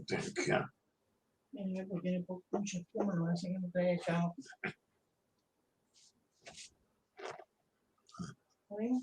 Atención. Porque tiene mucha espuma, no hace que no te haya echado. ¿Está bien?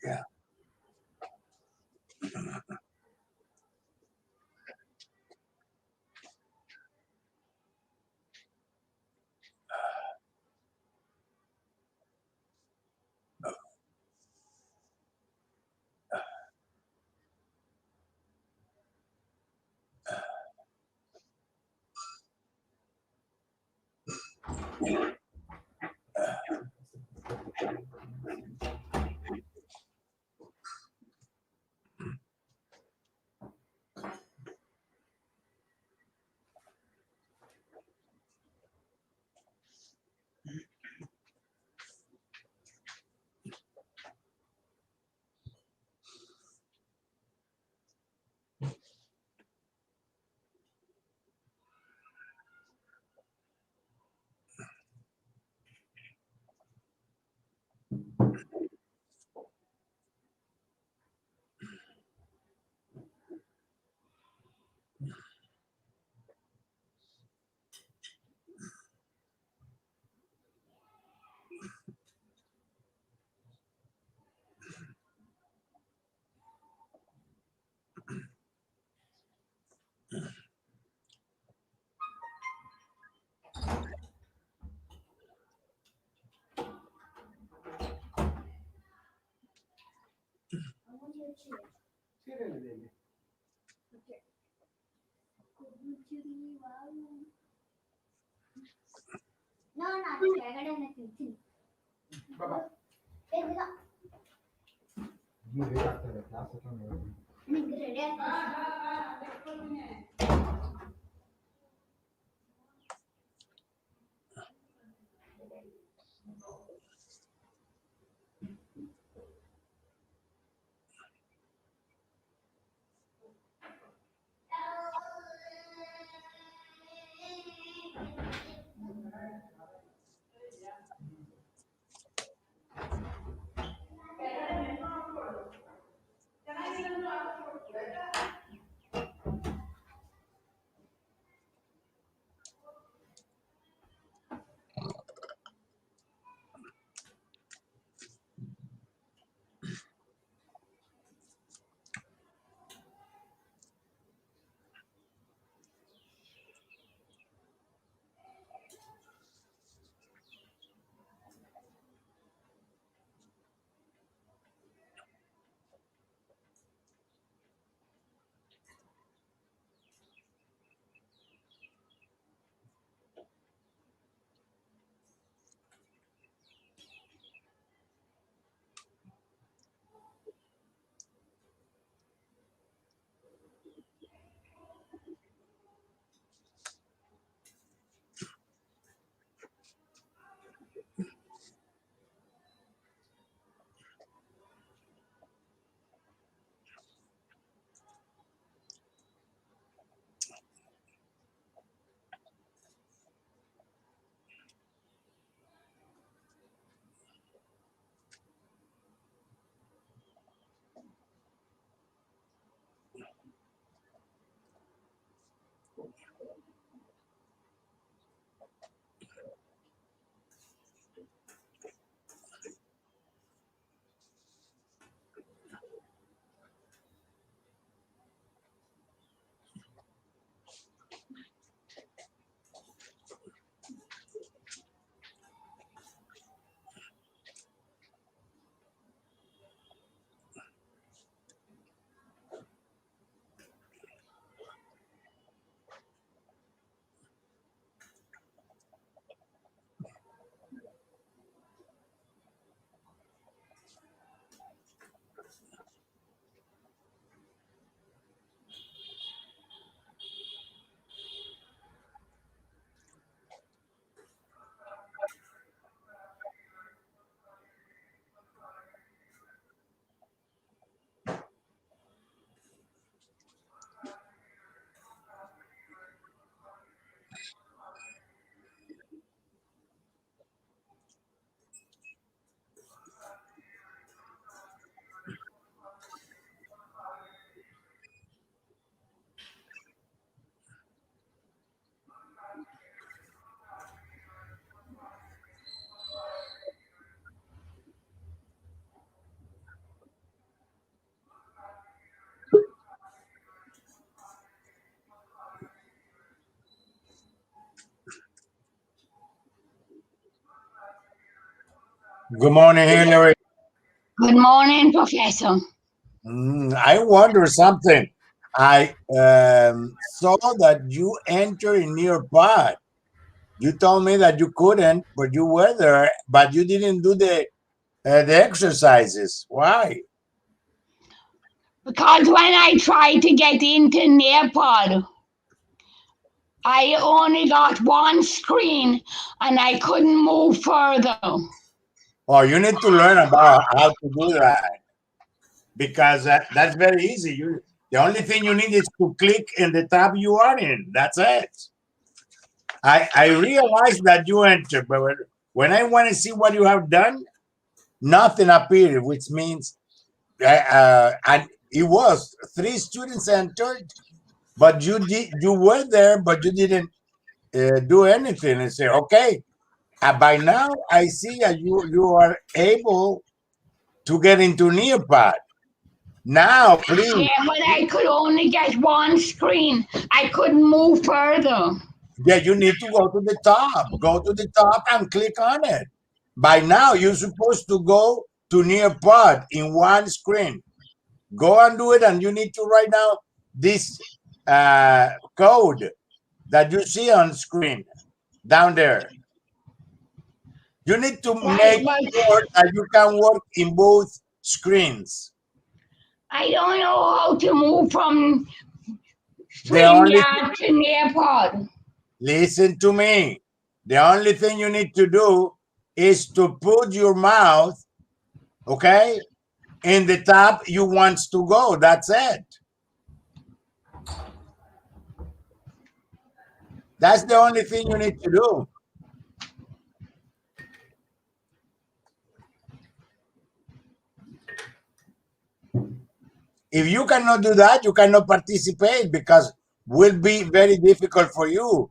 Yeah. Good morning, Hillary. Good morning, Professor. I wonder something. I saw that you entered in your pod. You told me that you couldn't, but you were there, but you didn't do the exercises. Why? Because when I tried to get into Nepal, I only got one screen and I couldn't move further. Oh, you need to learn about how to do that because that's very easy. The only thing you need is to click in the tab you are in. That's it. I realized that you entered, but when I want to see what you have done, nothing appeared, which means and it was 3 students entered, but you were there, but you didn't do anything. And say, okay, by now I see that you are able to get into Neopad. Now, please, Yeah, but I could only get one screen. I couldn't move further. yeah, you need to go to the top. Go to the top and click on it. By now, you're supposed to go to Neopad in one screen. Go and do it, and you need to write down this code that you see on screen down there. You need to Right, make but sure that you can work in both screens. I don't know how to move from The only StreamYard to Nepal. Listen to me. The only thing you need to do is to put your mouth, okay, in the tab you want to go. That's it. That's the only thing you need to do. If you cannot do that, you cannot participate because will be very difficult for you.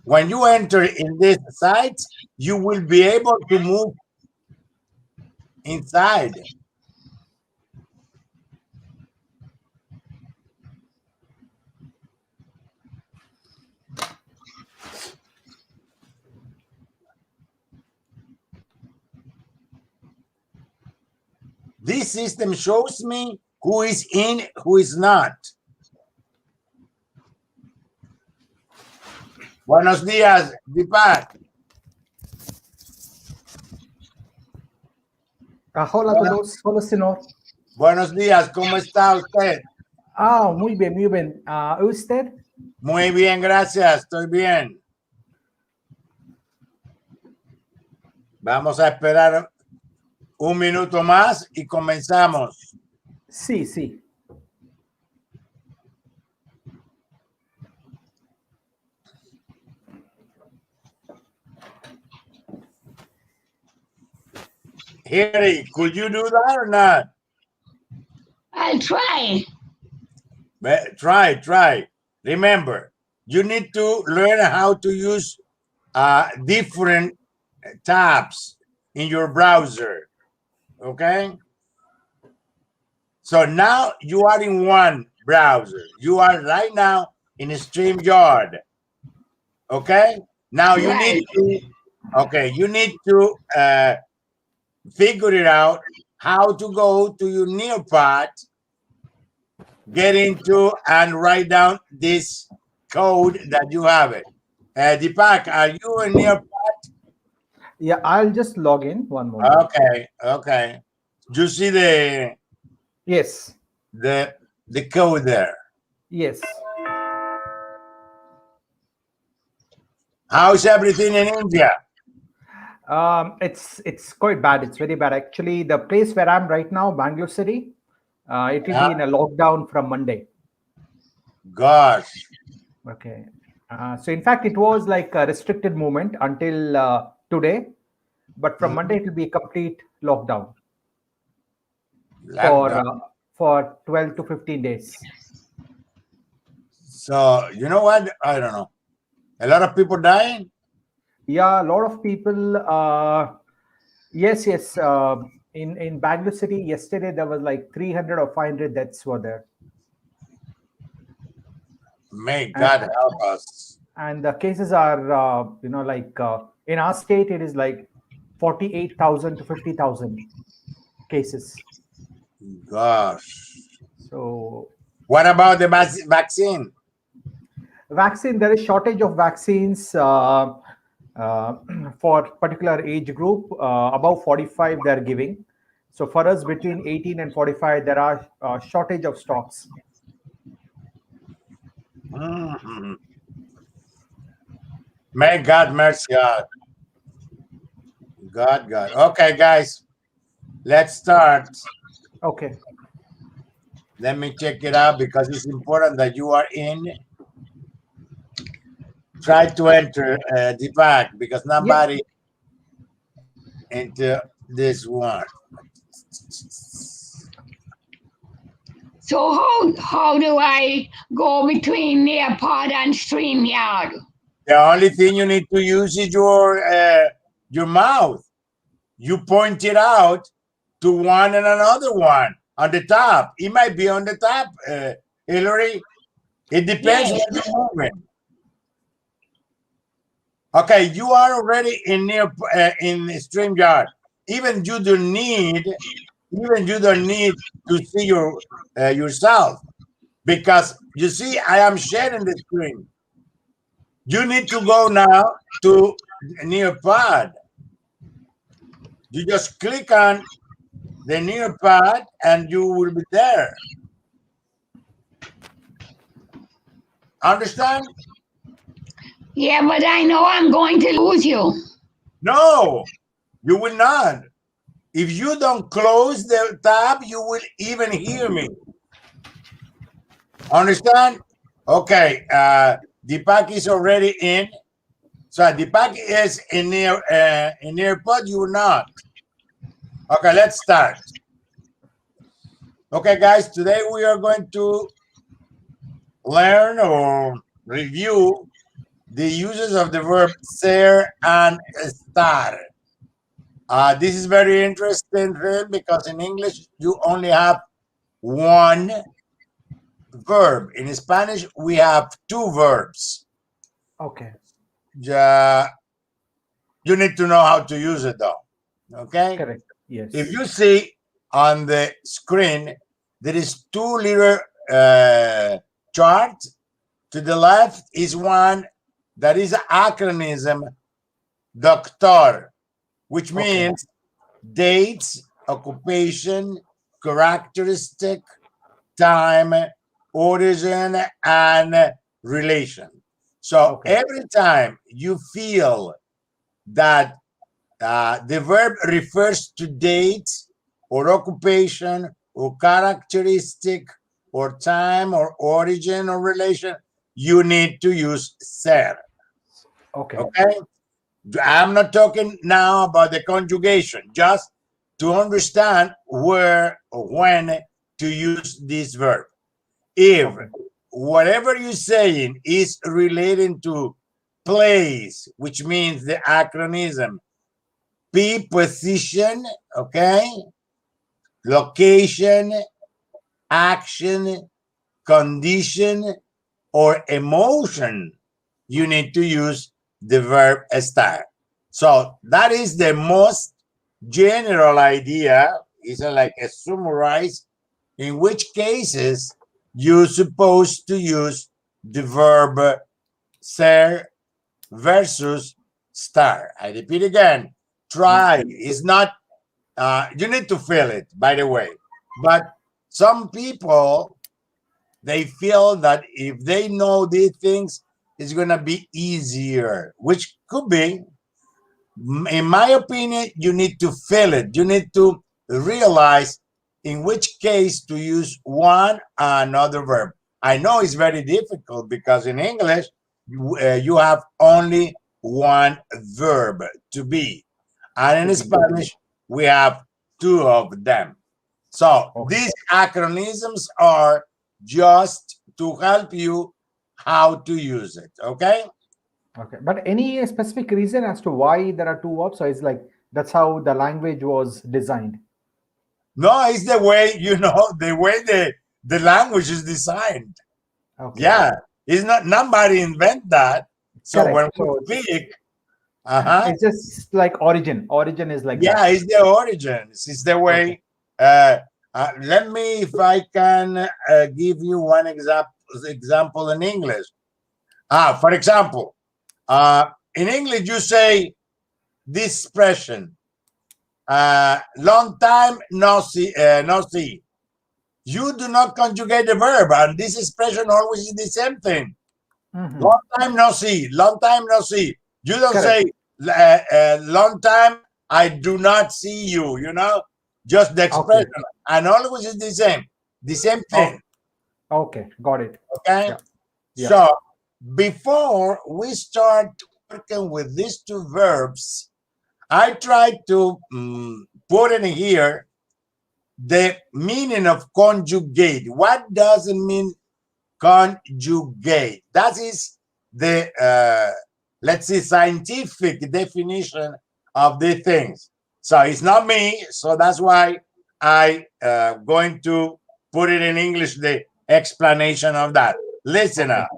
When you enter in this site, you will be able to move inside. This system shows me who is in, who is not. Buenos días, Deepak. Hola a todos, hola señor. Buenos días, ¿cómo está usted? Muy bien, muy bien. ¿Usted? Muy bien, gracias, estoy bien. Vamos a esperar un minuto más y comenzamos. Sí, sí. Harry, could you do that or not? I'll try. Try. Remember, you need to learn how to use different tabs in your browser. Okay? So now you are in one browser. You are right now in StreamYard. Okay? Now you need to figure it out how to go to your Neopad, get into and write down this code that you have it. Deepak, are you in Neopad? Yeah, I'll just log in one moment. Okay. You see the Yes. the code there. Yes. How's everything in India? It's quite bad. It's very bad. Actually, the place where I'm right now, Bangalore City, it will be in a lockdown from Monday. Gosh. Okay. So in fact, it was like a restricted movement until today, but from Monday it will be a complete lockdown. For 12 to 15 days. So you know what? I don't know. A lot of people dying. Yeah, a lot of people. Yes. In Bangalore City yesterday there was like 300 or 500 deaths were there. May God help us. And the cases are, in our state it is like 48,000 to 50,000 cases. Gosh. So What about the vaccine? vaccine, there is shortage of vaccines for particular age group. Above 45 they're giving. So for us between 18 and 45 there are shortage of stocks. Mhm. May God mercy God. God. Okay, guys, let's start. Okay. Let me check it out because it's important that you are in. Try to enter the back because nobody into this one. So how do I go between Nearpod and StreamYard? The only thing you need to use is your mouth. You point it out to one and another one on the top. It might be on the top, Hillary. It depends Yes. when you're moving. Okay, you are already in StreamYard. Even you don't need to see yourself because you see I am sharing the screen. You need to go now to Nearpod. You just click on the Nearpod and you will be there. Understand? Yeah, but I know I'm going to lose you. No, you will not. If you don't close the tab, you will even hear me. Understand? Okay. Deepak is already in. So Deepak is in Nearpod. You're not. Okay, let's start. Okay, guys. Today we are going to learn or review the uses of the verb ser and estar. This is very interesting because in English you only have one verb. In Spanish we have two verbs. Okay. You need to know how to use it though. Okay? Correct. Yes. If you see on the screen, there is two little chart. To the left is one that is an acronym, doctor, which means dates, occupation, characteristic, time, origin, and relation. So every time you feel that the verb refers to dates or occupation or characteristic or time or origin or relation, you need to use ser. Okay. Okay? I'm not talking now about the conjugation, just to understand where or when to use this verb. If whatever you're saying is relating to place, which means the acronym P, position, okay, location, action, condition, or emotion, you need to use the verb estar. So that is the most general idea. It's like a summarize in which cases you're supposed to use the verb ser versus star. I repeat again, try. It's not, you need to feel it, by the way. But some people, they feel that if they know these things, it's going to be easier, which could be. In my opinion, you need to feel it. You need to realize in which case to use one another verb. I know it's very difficult because in English, you have only one verb to be. And in Spanish, we have two of them. So these acronyms are just to help you how to use it. Okay? Okay. But any specific reason as to why there are two verbs? So it's like that's how the language was designed. No, it's the way, the way the language is designed. Okay. Yeah. It's not, nobody invent that. So when Correct. we So speak, Uh-huh. It's just like origin. Origin is like Yeah, that. it's the origins. It's the Okay. way. Let me, if I can, give you one example in English. For example, in English, you say this expression, long time no see, no see. You do not conjugate the verb, and this expression always is the same thing. Hmm. Long time no see. Long time no see. You don't Correct. say long time I do not see you. Just the Okay. expression, and always is the same Oh, thing. okay. Got it. Okay. Yeah. Yeah. So before we start working with these two verbs, I try to put in here the meaning of conjugate. What does it mean conjugate? That is the let's say scientific definition of the things. So it's not me, so that's why I going to put it in English, the explanation of that. Listen Okay. up.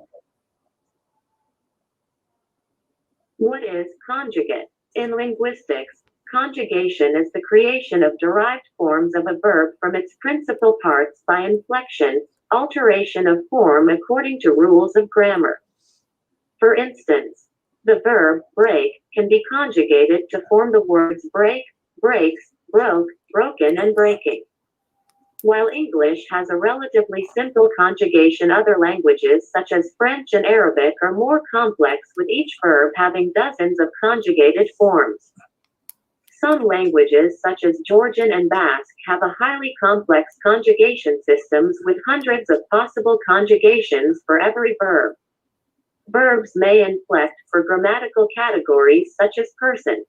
What is conjugate? In linguistics, conjugation is the creation of derived forms of a verb from its principal parts by inflection, alteration of form according to rules of grammar. For instance, the verb break can be conjugated to form the words break, breaks, broke, broken, and breaking. While English has a relatively simple conjugation, other languages such as French and Arabic are more complex, with each verb having dozens of conjugated forms. Some languages such as Georgian and Basque have a highly complex conjugation systems with hundreds of possible conjugations for every verb. Verbs may inflect for grammatical categories such as person,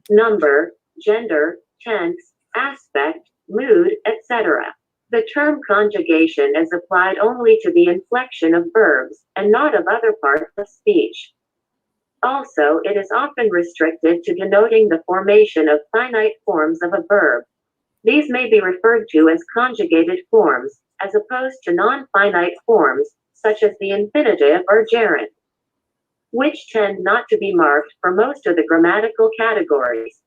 number, gender, tense, aspect, mood, etc. The term conjugation is applied only to the inflection of verbs, and not of other parts of speech. Also, it is often restricted to denoting the formation of finite forms of a verb. These may be referred to as conjugated forms, as opposed to non-finite forms, such as the infinitive or gerund, which tend not to be marked for most of the grammatical categories.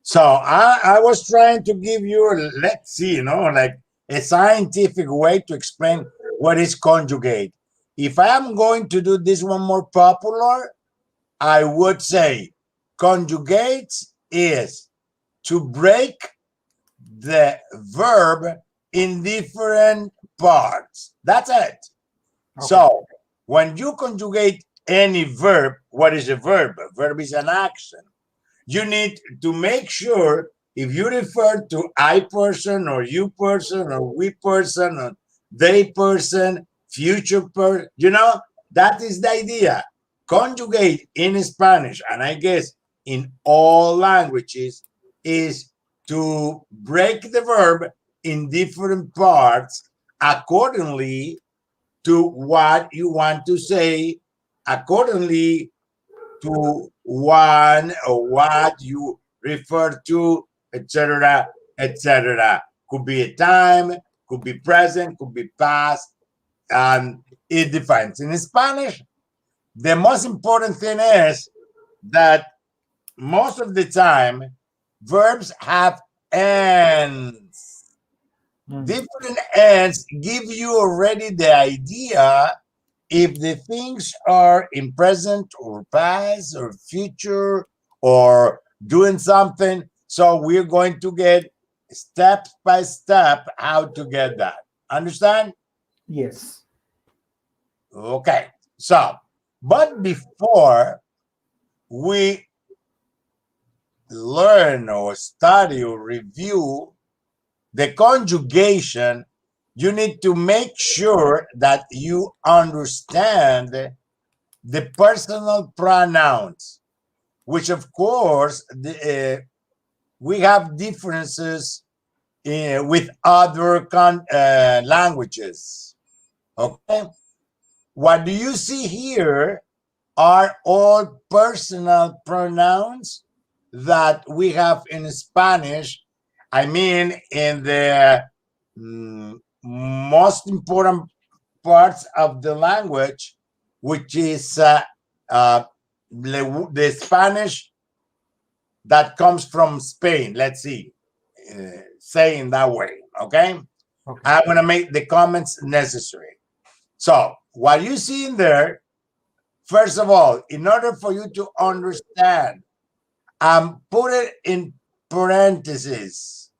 So I was trying to give you, let's see, like a scientific way to explain what is conjugate. If I am going to do this one more popular, I would say conjugate is to break the verb in different parts. That's it. Okay. So when you conjugate any verb, what is a verb? A verb is an action. You need to make sure if you refer to I person or you person or we person or they person, future person, that is the idea. Conjugate in Spanish, and I guess in all languages, is to break the verb in different parts accordingly to what you want to say, accordingly to one or what you refer to, etc., etc. Could be a time, could be present, could be past, and it defines. In Spanish, the most important thing is that most of the time, verbs have ends. Mhm. Different ends give you already the idea if the things are in present or past or future or doing something. So we're going to get step by step how to get that. Understand? Yes. Okay. So, but before we learn or study or review the conjugation, you need to make sure that you understand the personal pronouns, which of course we have differences with other languages. Okay, what do you see here are all personal pronouns that we have in Spanish. I mean, in the most important parts of the language, which is uh, the Spanish that comes from Spain. Let's see, saying that way. Okay. Okay. I'm going to make the comments necessary. So what you see in there, first of all, in order for you to understand, put it in parentheses.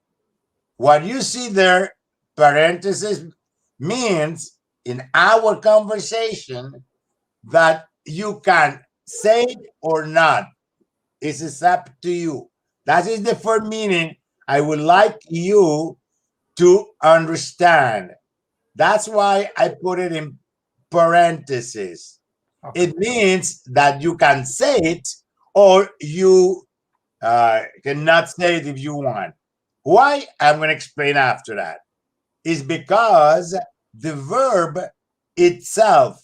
What you see there, parentheses, means in our conversation that you can say it or not. It's up to you. That is the first meaning I would like you to understand. That's why I put it in parentheses. Okay. It means that you can say it or you cannot say it if you want. Why? I'm going to explain after that. It's because the verb itself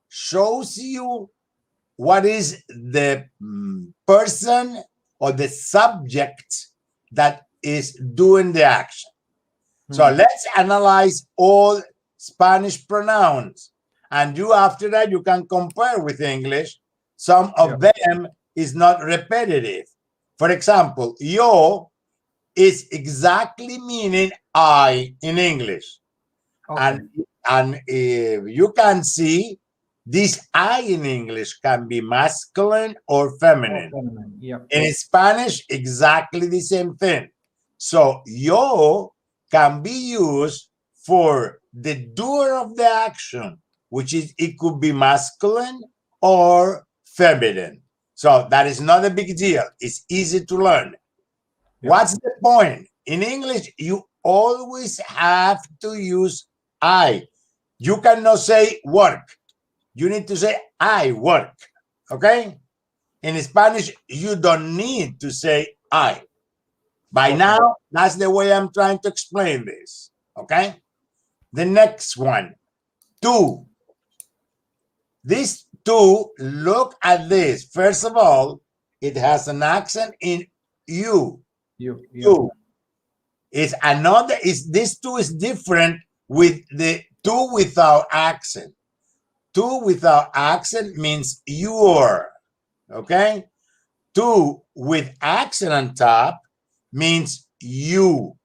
shows you what is the person or the subject that is doing the action. So let's analyze all Spanish pronouns. And you, after that, you can compare with English. Some of them is not repetitive. For example, yo is exactly meaning I in English. Okay. And you can see this I in English can be masculine or feminine. Yeah. In Spanish, exactly the same thing. So yo can be used for the doer of the action, which is it could be masculine or feminine. So that is not a big deal. It's easy to learn. Yeah. What's the point? In English, you always have to use I. You cannot say work. You need to say I work. Okay? In Spanish, you don't need to say I. By now, that's the way I'm trying to explain this. Okay? The next one, tú. This tú, look at this. First of all, it has an accent in you. You. It's another, this two is different with the two without accent. Two without accent means you're. Okay? Two with accent on top means you.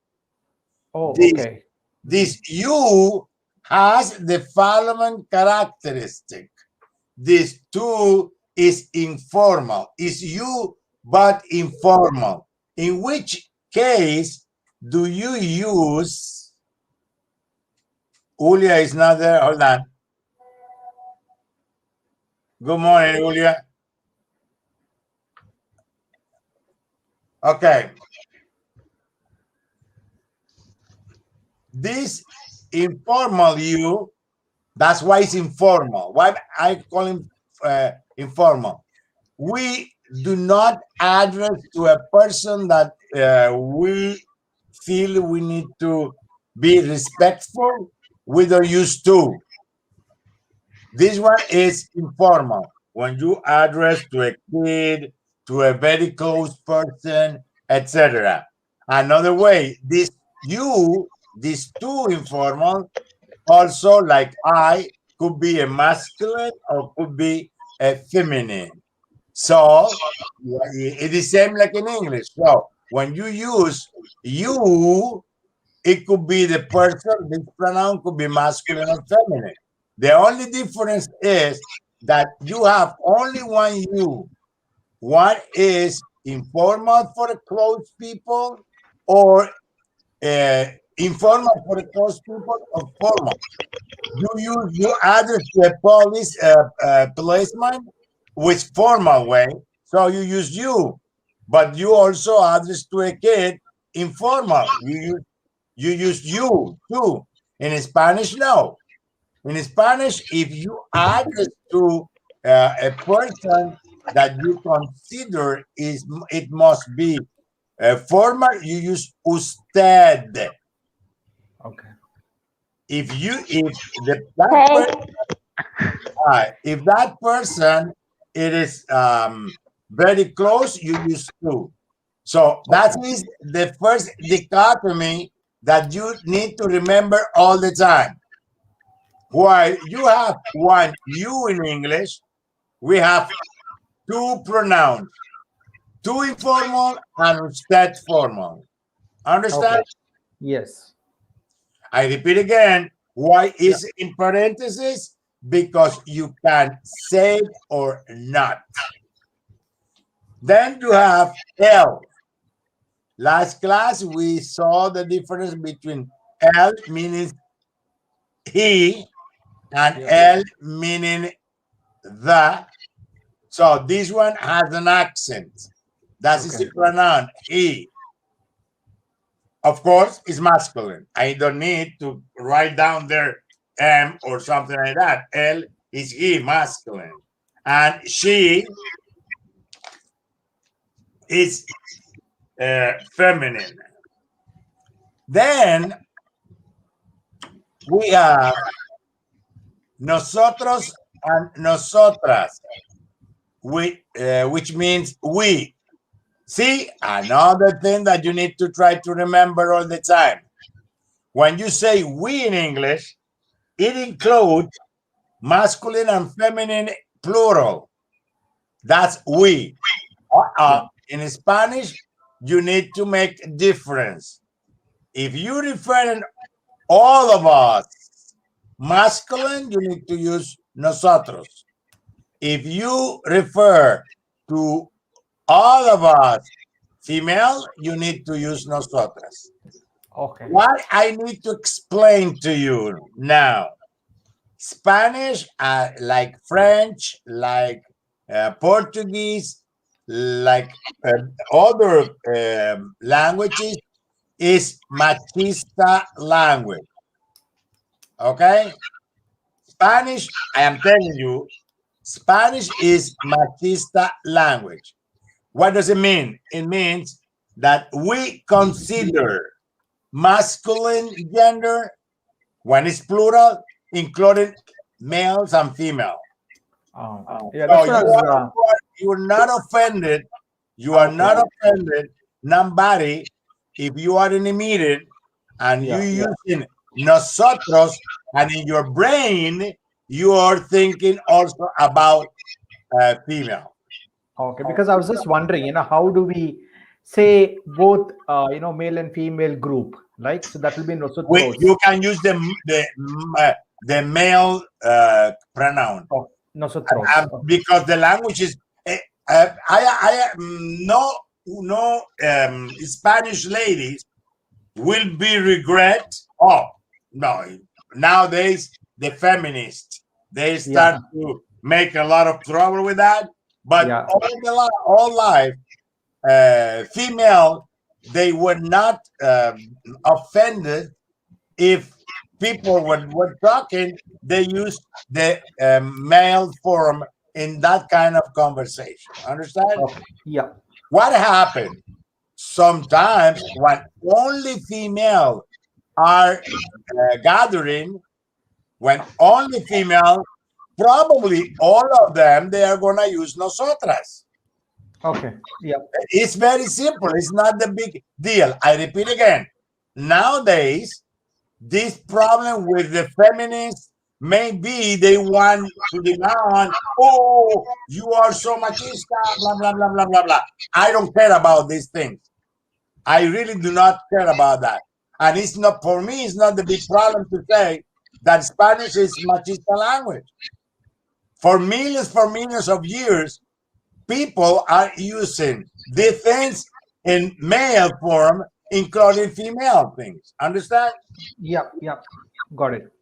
Oh, This, okay. this you has the following characteristic. This two is informal. It's you, but informal. In which case do you use? Julia is not there. Hold on. Good morning, Julia. Okay. This informal you, that's why it's informal. Why I call him informal. We do not address to a person that we feel we need to be respectful. We don't use to. This one is informal. When you address to a kid, to a very close person, etc. Another way, this two informal, also like I, could be a masculine or could be a feminine. So it is same like in English. So when you use you, it could be the person, this pronoun could be masculine or feminine. The only difference is that you have only one you. One is informal for the close people or informal for the close people or formal. You address the police policeman with formal way, so you use you, but you also address to a kid informal. You use you too. In Spanish, no. In Spanish, if you address to a person that you consider it must be formal, you use usted. Okay. If that person it is very close, you use to. So that is the first dichotomy that you need to remember all the time. While you have one you in English, we have two pronouns, two informal and usted formal. Understand? Okay. Yes. I repeat again. Why is it in parentheses? Because you can say it or not. Then you have L. Last class, we saw the difference between L meaning he and L meaning the. So this one has an accent. That is the pronoun he. Of course, it's masculine. I don't need to write down there M or something like that. L is he, masculine. And she is feminine. Then we have nosotros and nosotras, which means we. See, another thing that you need to try to remember all the time. When you say we in English, it includes masculine and feminine plural. That's we. In Spanish, you need to make a difference. If you refer to all of us masculine, you need to use nosotros. If you refer to all of us female, you need to use nosotras. Okay. What I need to explain to you now, Spanish, like French, like Portuguese, like other languages, is machista language. Okay? Spanish, I am telling you, Spanish is machista language. What does it mean? It means that we consider masculine gender when it's plural, including males and female. Yeah, So that's what I was. you're not offended. You are not offended, nobody, if you are in a meeting and you using nosotros, and in your brain you are thinking also about female. Okay, because I was just wondering, how do we say both, male and female group, like, so that will be nosotros. You can use the male pronoun. Nosotros. Because the language is no Spanish ladies will be regret. Oh no, nowadays the feminists, they start to make a lot of trouble with that. But all life, female, they were not offended if people were talking, they use the male form in that kind of conversation. Understand? Yeah. What happened? Sometimes when only female are gathering, when only female, probably all of them, they are going to use nosotras. Okay. Yeah. It's very simple. It's not the big deal. I repeat again. Nowadays, this problem with the feminists, maybe they want to demand, oh, you are so machista, blah, blah, blah, blah, blah, blah. I don't care about these things. I really do not care about that. And it's not, for me, it's not the big problem to say that Spanish is machista language. For millions of years, people are using these things in male form, including female things. Understand? Yeah. Got it.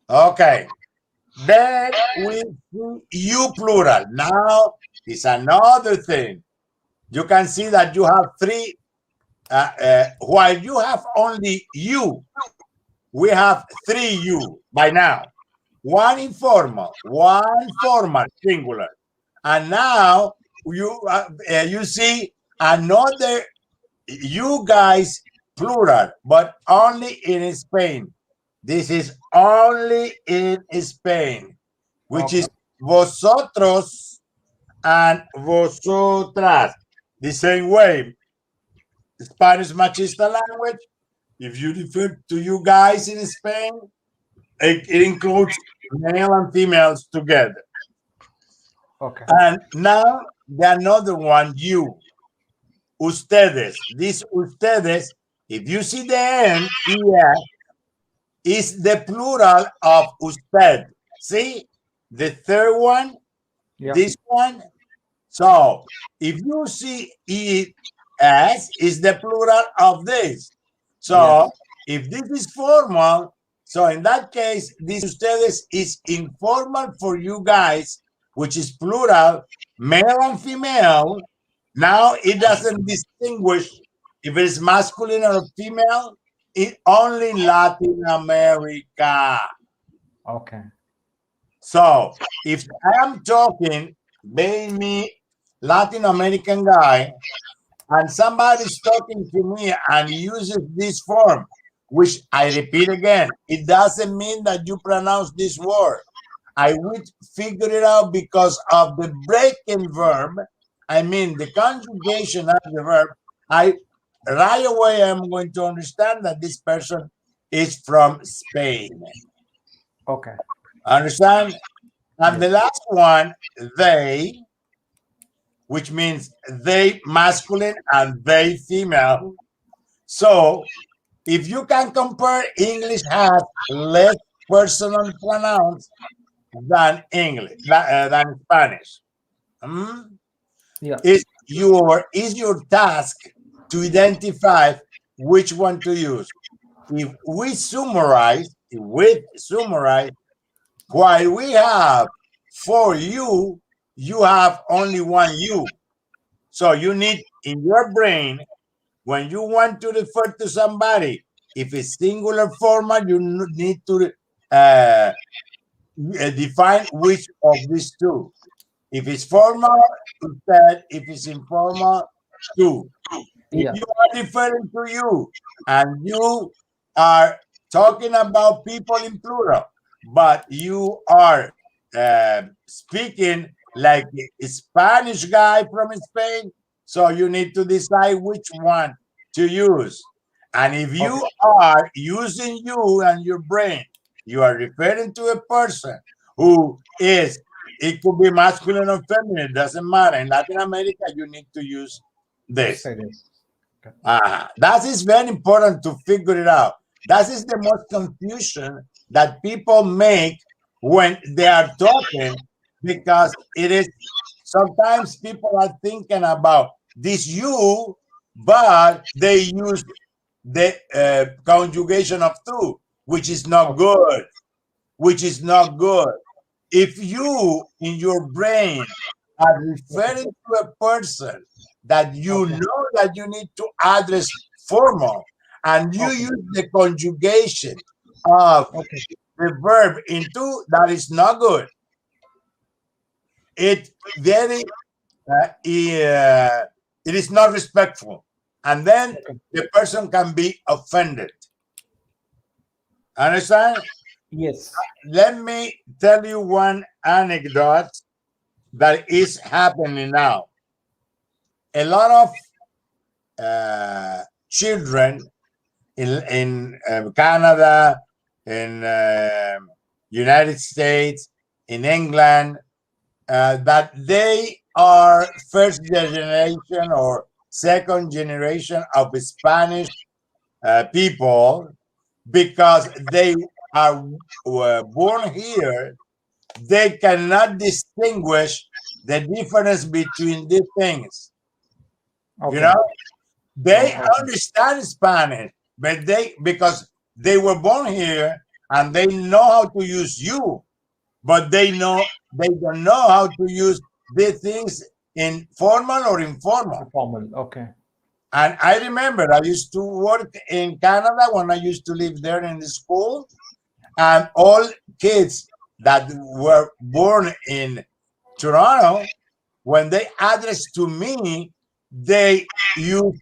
Okay. Then we do you plural. Now it's another thing. You can see that you have three. While you have only you, we have three you by now. One informal, one formal, singular. And now you see another you guys plural, but only in Spain. This is only in Spain, which is vosotros and vosotras. The same way, Spanish machista language, if you refer to you guys in Spain, it includes male and females together. Okay. And now the another one, you, ustedes. This ustedes, if you see the end, yeah, is the plural of usted. See the third one, Yeah. this one. So if you see it as is the plural of this. So if this is formal, so in that case, this ustedes is informal for you guys, which is plural, male and female. Now it doesn't distinguish if it's masculine or female. It only Latin America. Okay. So if I am talking, being me, Latin American guy, and somebody's talking to me and uses this form, which I repeat again, it doesn't mean that you pronounce this word. I would figure it out because of the breaking verb. I mean, the conjugation of the verb. I right away I'm going to understand that this person is from Spain. Okay. Understand? And the Yes. last one, they, which means they masculine and they female. So if you can compare, English has less personal pronouns than English, than Spanish. Hmm? Yeah. Is your task to identify which one to use. If we summarize, while we have for you, you have only one you. So you need in your brain, when you want to refer to somebody, if it's singular formal, you need to define which of these two. If it's formal, instead, if it's informal, two. If Yeah. you are referring to you and you are talking about people in plural, but you are speaking like a Spanish guy from Spain, so you need to decide which one to use. And if Okay. you are using you and your brain, you are referring to a person who is, it could be masculine or feminine, doesn't matter. In Latin America, you need to use this. Ustedes. Okay. That is very important to figure it out. That is the most confusion that people make when they are talking, because it is sometimes people are thinking about this you, but they use the conjugation of two, which is not Okay. good. Which is not good. If you in your brain are referring Okay. to a person that you Okay. know that you need to address formal, and you Okay. use the conjugation of Okay. the verb into, that is not good. It very it is not respectful, and then Okay. the person can be offended. Understand? Yes. Let me tell you one anecdote that is happening now. A lot of children in Canada, in United States, in England, that they are first generation or second generation of Spanish people, because they are were born here. They cannot distinguish the difference between these things. You Okay. know, they Oh, okay. understand Spanish, but they, because they were born here and they know how to use you, but they don't know how to use the things in formal or informal. Formal. Okay. And I remember I used to work in Canada when I used to live there in the school, and all kids that were born in Toronto, when they address to me, they use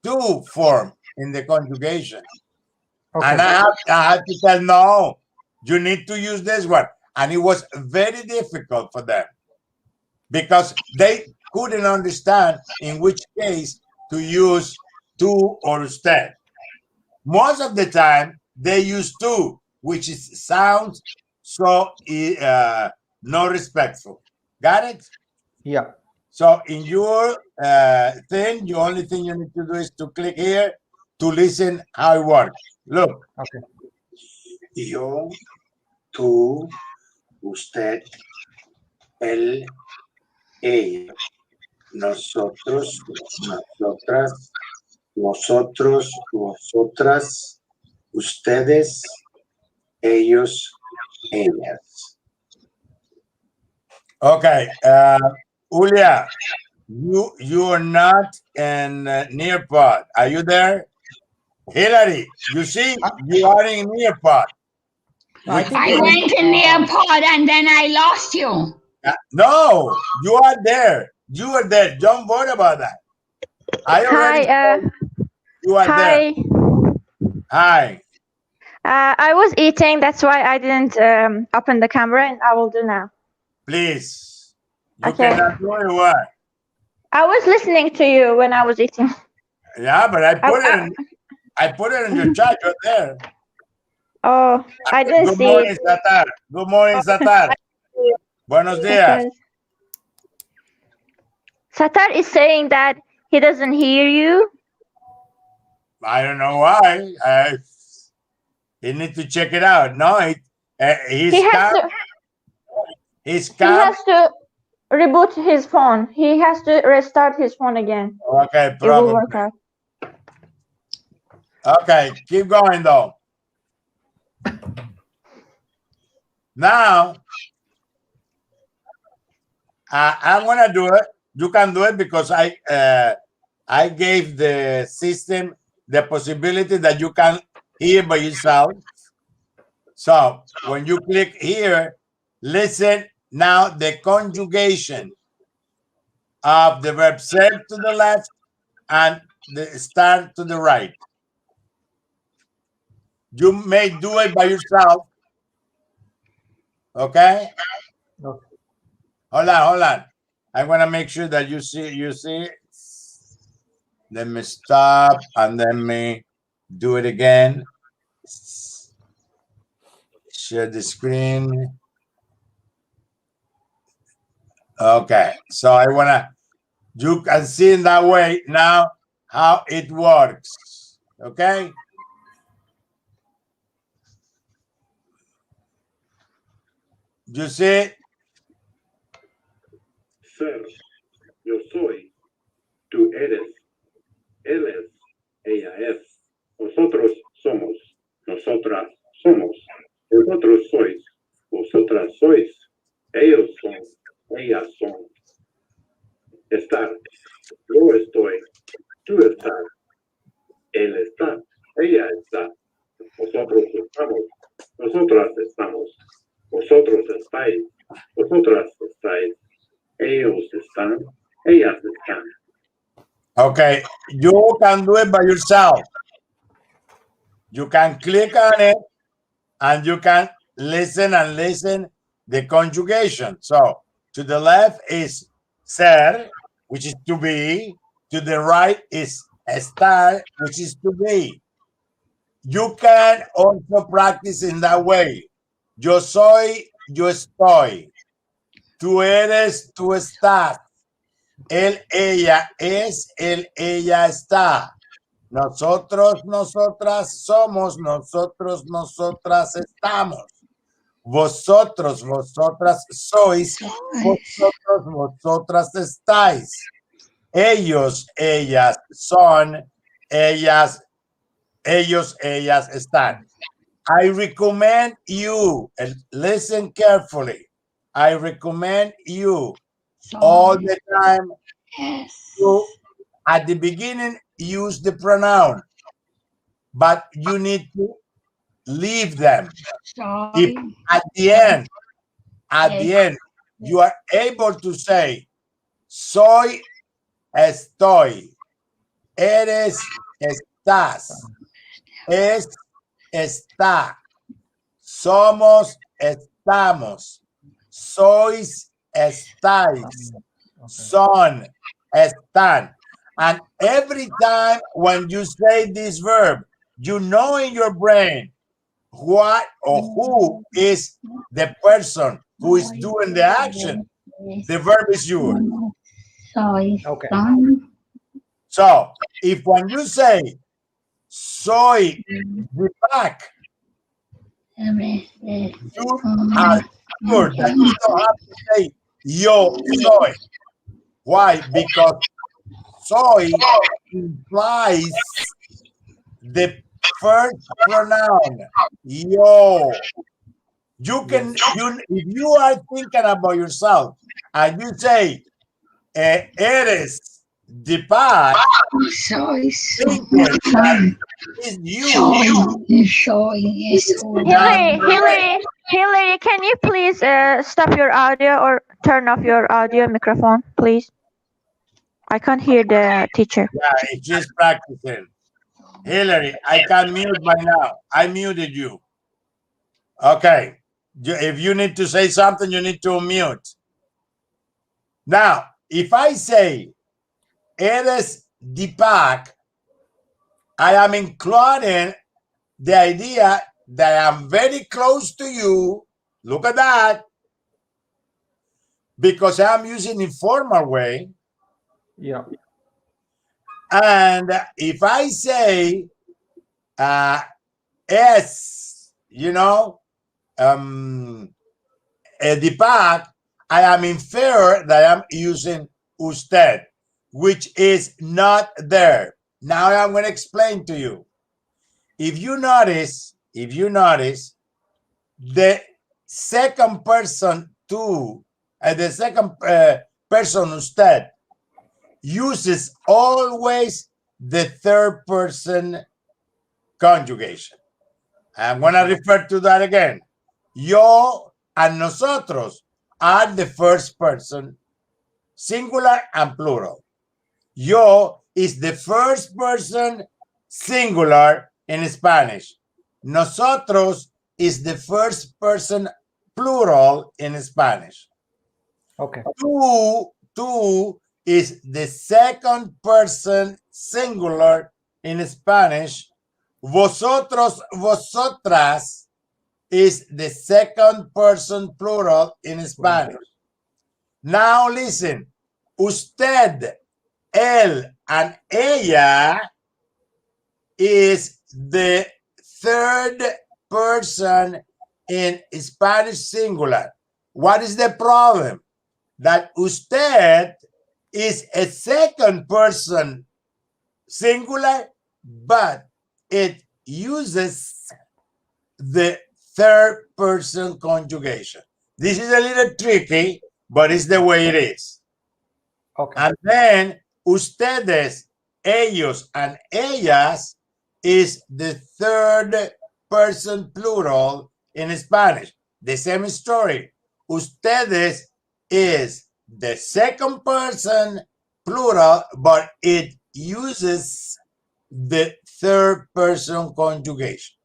to form in the conjugation. And Okay. I had to tell, no, you need to use this one. And it was very difficult for them because they couldn't understand in which case to use to or usted. Most of the time, they use to, which is sounds so not respectful. Got it? Yeah. So in your thing, the only thing you need to do is to click here to listen how it works. Look. Okay. Yo, tú, usted, él, ella, nosotros, nosotras, vosotros, vosotras, ustedes, ellos, ellas. Okay, Julia, you are not in Nearpod. Are you there? Hillary, you see, you are in Nearpod. I think I went in Nearpod and then I lost you. No, you are there. You are there. Don't worry about that. I already told you are there. Hi. Hi. I was eating, that's why I didn't open the camera, and I will do now. Please. You Okay. cannot do it. What? I was listening to you when I was eating. Yeah, but I put it in your chat right there. Oh, I didn't Good see morning, it. Satar. Good morning, Satar. Buenos dias. Okay. Satar is saying that he doesn't hear you. I don't know why. He need to check it out. No, He has to reboot his phone. He has to restart his phone again. Okay, It will probably. work out. Okay, keep going though. Now, I'm gonna do it. You can do it because I gave the system the possibility that you can hear by yourself. So when you click here, listen now the conjugation of the verb serve to the left and the start to the right. You may do it by yourself. Okay? Okay. Hold on. I want to make sure that you see. Let me stop and let me do it again. Share the screen. Okay, so you can see in that way now how it works. Okay? You see? Ser, yo soy, tú eres, él es, ella es, nosotros somos, nosotras somos, vosotros sois, vosotras sois, ellos son, ellas son. Estar, yo estoy, tú estás, él está, ella está, vosotros estamos, nosotras estamos, vosotros estáis, vosotras estáis, ellos están, ellas están. Okay, you can do it by yourself. You can click on it and you can listen the conjugation. So to the left is ser, which is to be. To the right is estar, which is to be. You can also practice in that way. Yo soy, yo estoy. Tú eres, tú estás. Él, ella es, él, ella está. Nosotros, nosotras somos, nosotros, nosotras estamos. Vosotros, vosotras sois, vosotros, vosotras estáis. Ellos, ellas son, ellas, ellos, ellas están. I recommend you, and listen carefully. I recommend you all the time to, at the beginning, use the pronoun, but you need to leave them. If at the end, you are able to say, soy, estoy, eres, estás, es, está, somos, estamos, sois, estáis, son, están. And every time when you say this verb, you know in your brain what or who is the person who is doing the action. the verb is yours. Soy Okay. son. So if when you say soy the back, you are sure that you don't have to say yo soy. Why? Because soy implies the first pronoun yo. You can if you are thinking about yourself and you say eres the pack, Soy thinking that is you. Soy is Hillary, can you please stop your audio or turn off your audio microphone, please? I can't hear the teacher. Yeah, it's just practicing. Hillary, I can mute by now. I muted you. Okay. If you need to say something, you need to mute. Now, if I say eres the pack, I am including the idea that I'm very close to you. Look at that. Because I'm using informal way. Yeah. And if I say es, the pack, I am infer that I'm using usted, which is not there. Now I'm going to explain to you. If you notice, the second person to the second person usted uses always the third person conjugation. I'm going to refer to that again. Yo and nosotros are the first person, singular and plural. Yo is the first person, singular in Spanish. Nosotros is the first person, plural in Spanish. Okay. Tú is the second person, singular in Spanish. Vosotros, vosotras is the second person plural in Spanish. Now listen, usted, él, and ella is the third person in Spanish singular. What is the problem? That usted is a second person singular, but it uses the third person conjugation. This is a little tricky, but it's the way it is. Okay. And then ustedes, ellos, and ellas is the third person plural in Spanish. The same story. Ustedes is the second person plural, but it uses the third person conjugation.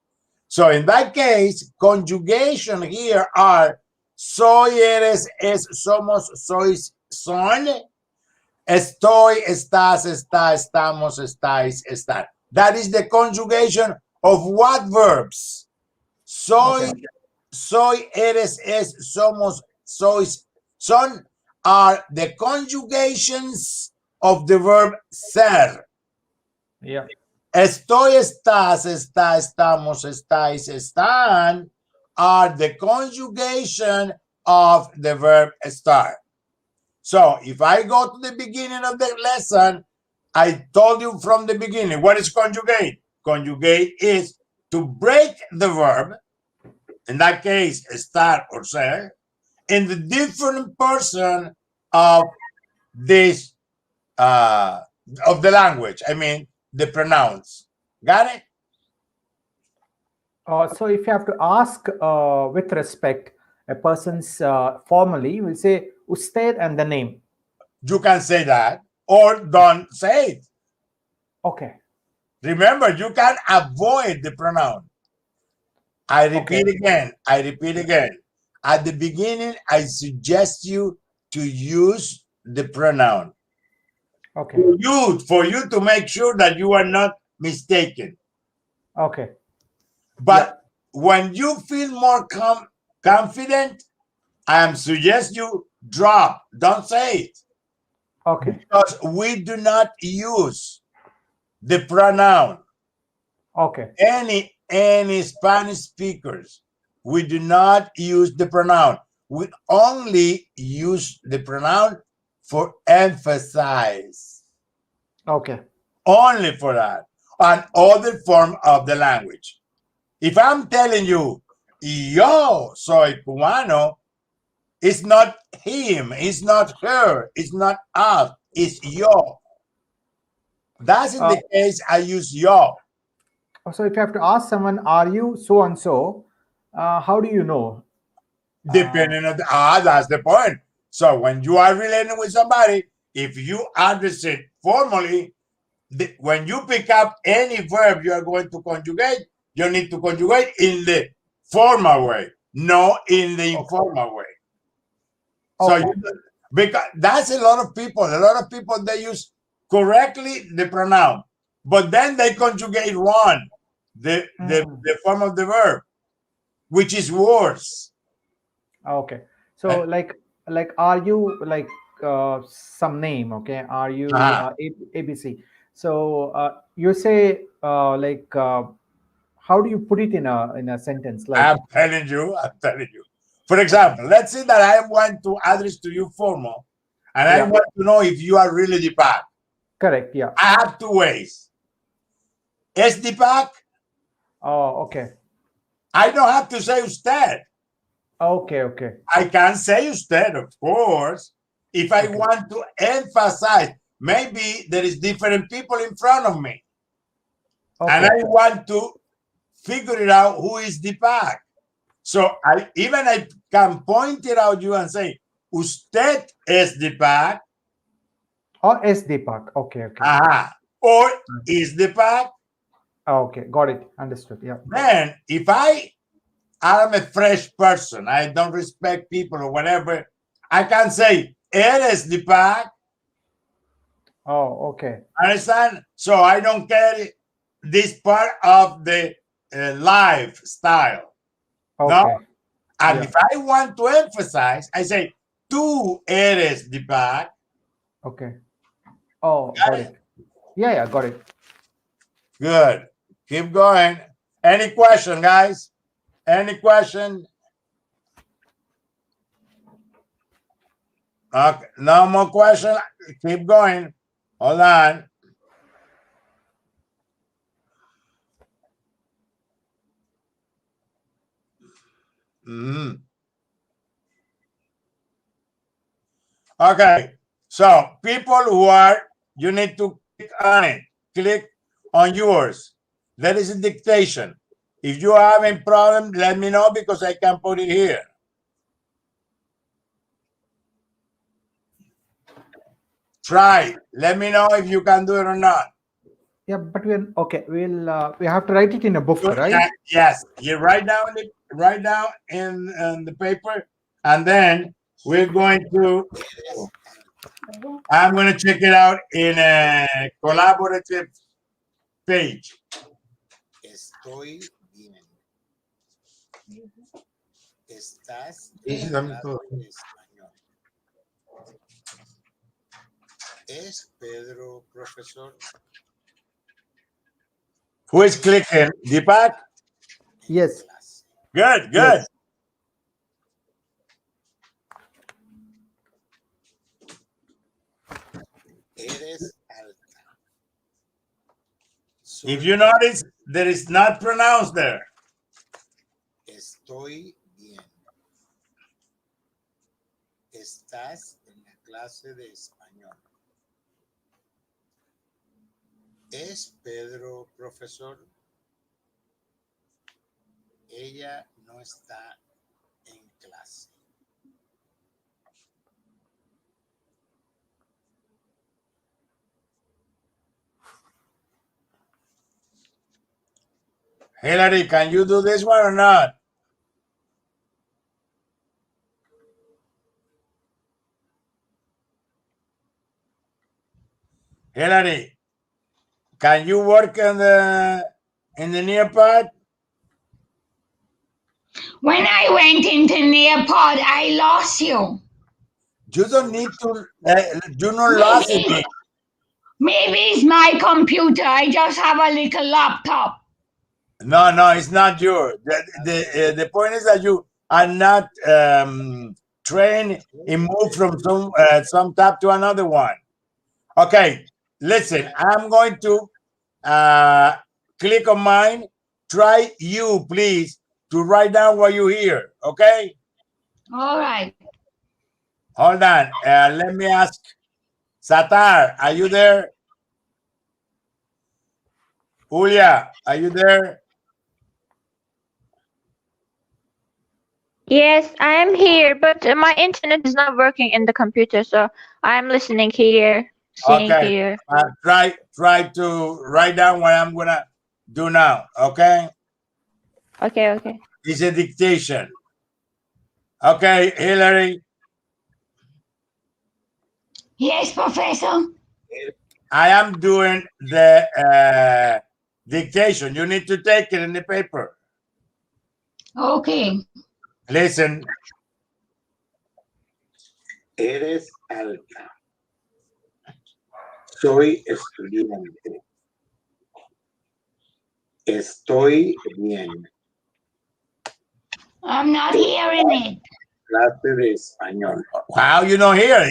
So in that case, conjugation here are soy, eres, es, somos, sois, son, estoy, estás, está, estamos, estáis, están. That is the conjugation of what verbs? Soy, soy, eres, es, somos, sois, son are the conjugations of the verb ser. Yeah. Estoy, estás, está, estamos, estáis, están are the conjugation of the verb estar. So if I go to the beginning of the lesson, I told you from the beginning, what is conjugate? Conjugate is to break the verb, in that case, estar or ser, in the different person of this, of the language. I mean, the pronouns. Got it? So if you have to ask with respect a person's formally, we'll say usted and the name. You can say that or don't say it. Okay. Remember, you can avoid the pronoun. I repeat again. At the beginning, I suggest you to use the pronoun. Okay. For you to make sure that you are not mistaken. Okay. But when you feel more confident, I am suggest you drop. Don't say it. Okay. Because we do not use the pronoun. Okay. Any Spanish speakers, we do not use the pronoun. We only use the pronoun for emphasize. Okay. Only for that. An other form of the language. If I'm telling you, yo soy cubano, it's not him, it's not her, it's not us, it's yo. That's in the case I use yo. So if you have to ask someone, are you so and so? How do you know? Depending on that's the point. So when you are relating with somebody, if you address it formally, when you pick up any verb you are going to conjugate, you need to conjugate in the formal way, not in the informal way. So because that's a lot of people. A lot of people, they use correctly the pronoun, but then they conjugate wrong the form of the verb, which is worse. Okay. So like are you like some name? Okay. Are you ABC? So you say how do you put it in a sentence? Like I'm telling you. For example, let's say that I want to address to you formal, and I want to know if you are really the pack. Correct. Yeah. I have two ways. Es the pack. Oh, okay. I don't have to say usted. Okay. Okay. I can say usted, of course, if I want to emphasize. Maybe there is different people in front of me, and I want to figure it out who is the pack. So I can point it out you and say, usted es the pack. Or es the pack. Okay. Okay. Or is the pack. Okay. Got it. Understood. Yeah. Then if I am a fresh person, I don't respect people or whatever, I can say, eres the pack. Oh, okay. Understand? So I don't care this part of the lifestyle. Okay. No? And if I want to emphasize, I say, tú eres the pack. Okay. Oh, got it. Yeah, got it. Good. Keep going. Any question, guys? Any question? Okay. No more question. Keep going. Hold on. Okay. So people who are, you need to click on it. Click on yours. That is a dictation. If you are having problem, let me know because I can put it here. Try. Let me know if you can do it or not. Yeah, but we have to write it in a book, right? Yes. You write down in the paper, and then we're going to. I'm going to check it out in a collaborative page. Estoy bien. Estás en clase de español. ¿Es Pedro profesor? Who is clicking? Deepak? Yes. Good. Yes. Eres alta. If you notice, there is not pronounced there. Estoy bien. Estás en la clase de español. ¿Es Pedro profesor? Ella no está en clase. Hillary, can you do this one or not? Hillary, can you work in the near part? When I went into Nearpod, I lost you. You don't need to. You not lost me. Maybe it's my computer. I just have a little laptop. No, it's not you. The point is that you are not trained and move from some tab to another one. Okay, listen. I'm going to click on mine. Try you, please, to write down what you hear. Okay. All right. Hold on. Let me ask. Satar, are you there? Julia, are you there? Yes, I am here, but my internet is not working in the computer, so I'm listening here, seeing Okay. here. Try to write down what I'm gonna do now. Okay. Okay. It's a dictation. Okay, Hillary. Yes, Professor. I am doing the dictation. You need to take it in the paper. Okay. Listen. Eres alta. Soy estudiante. Estoy bien. I'm not hearing it. Clase de español. How you know here?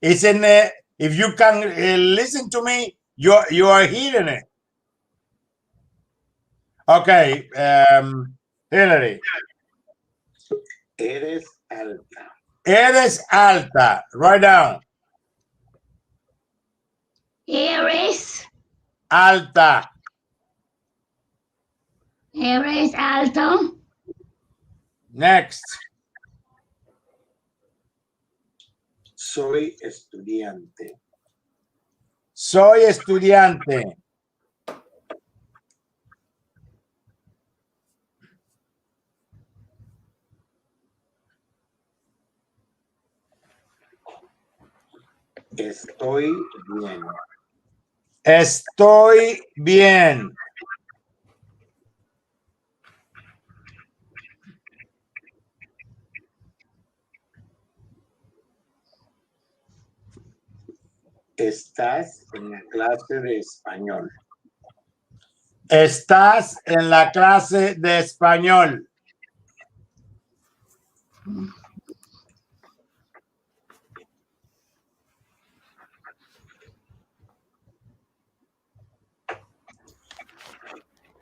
It's in the. If you can listen to me, you are hearing it. Okay, Hillary. Eres alta. Eres alta. Write down. Eres. Alta. Eres alto. Next. Soy estudiante. Soy estudiante. Estoy bien. Estoy bien. Estás en la clase de español. Estás en la clase de español.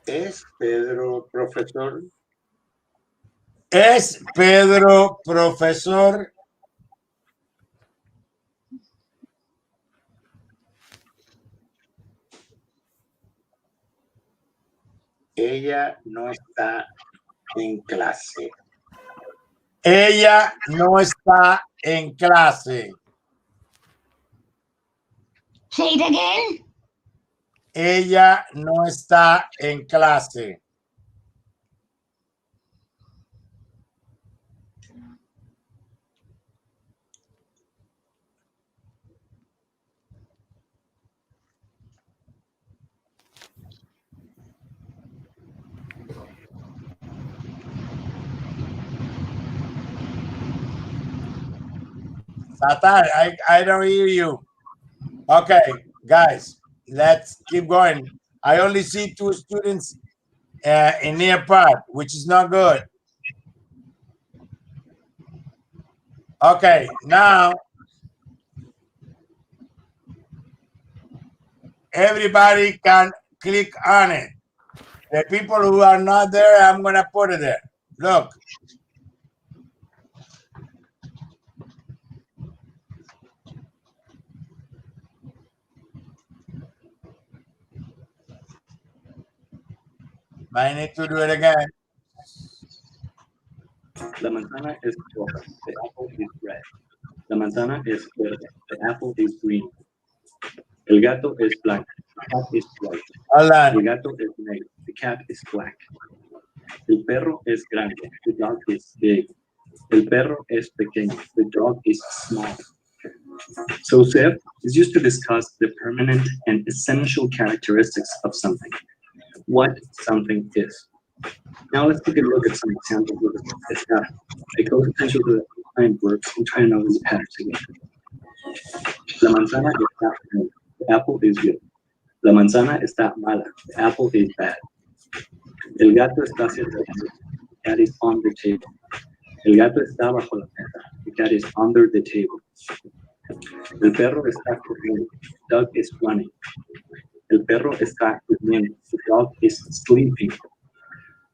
¿Es Pedro profesor? ¿Es Pedro profesor? Ella no está en clase. Ella no está en clase. Say it again. Ella no está en clase. Satar, I don't hear you. Okay, guys, let's keep going. I only see 2 students in near part, which is not good. Okay, now everybody can click on it. The people who are not there, I'm gonna put it there. Look. I need to do it again. La manzana es roja. The apple is red. La manzana es verde. The apple is green. El gato es blanco. The cat is white. Hold El on. gato es negro. The cat is black. El perro es grande. The dog is big. El perro es pequeño. The dog is small. So ser is used to discuss the permanent and essential characteristics of something. What something is. Now let's take a look at some examples of estar. Pay close attention to undefined verbs and try to notice the patterns again. La manzana está buena. The apple is good. La manzana está mala. The apple is bad. El gato está sentado. The cat is on the table. El gato está bajo la mesa. The cat is under the table. El perro está corriendo. The dog is running. El perro está durmiendo. The dog is sleeping.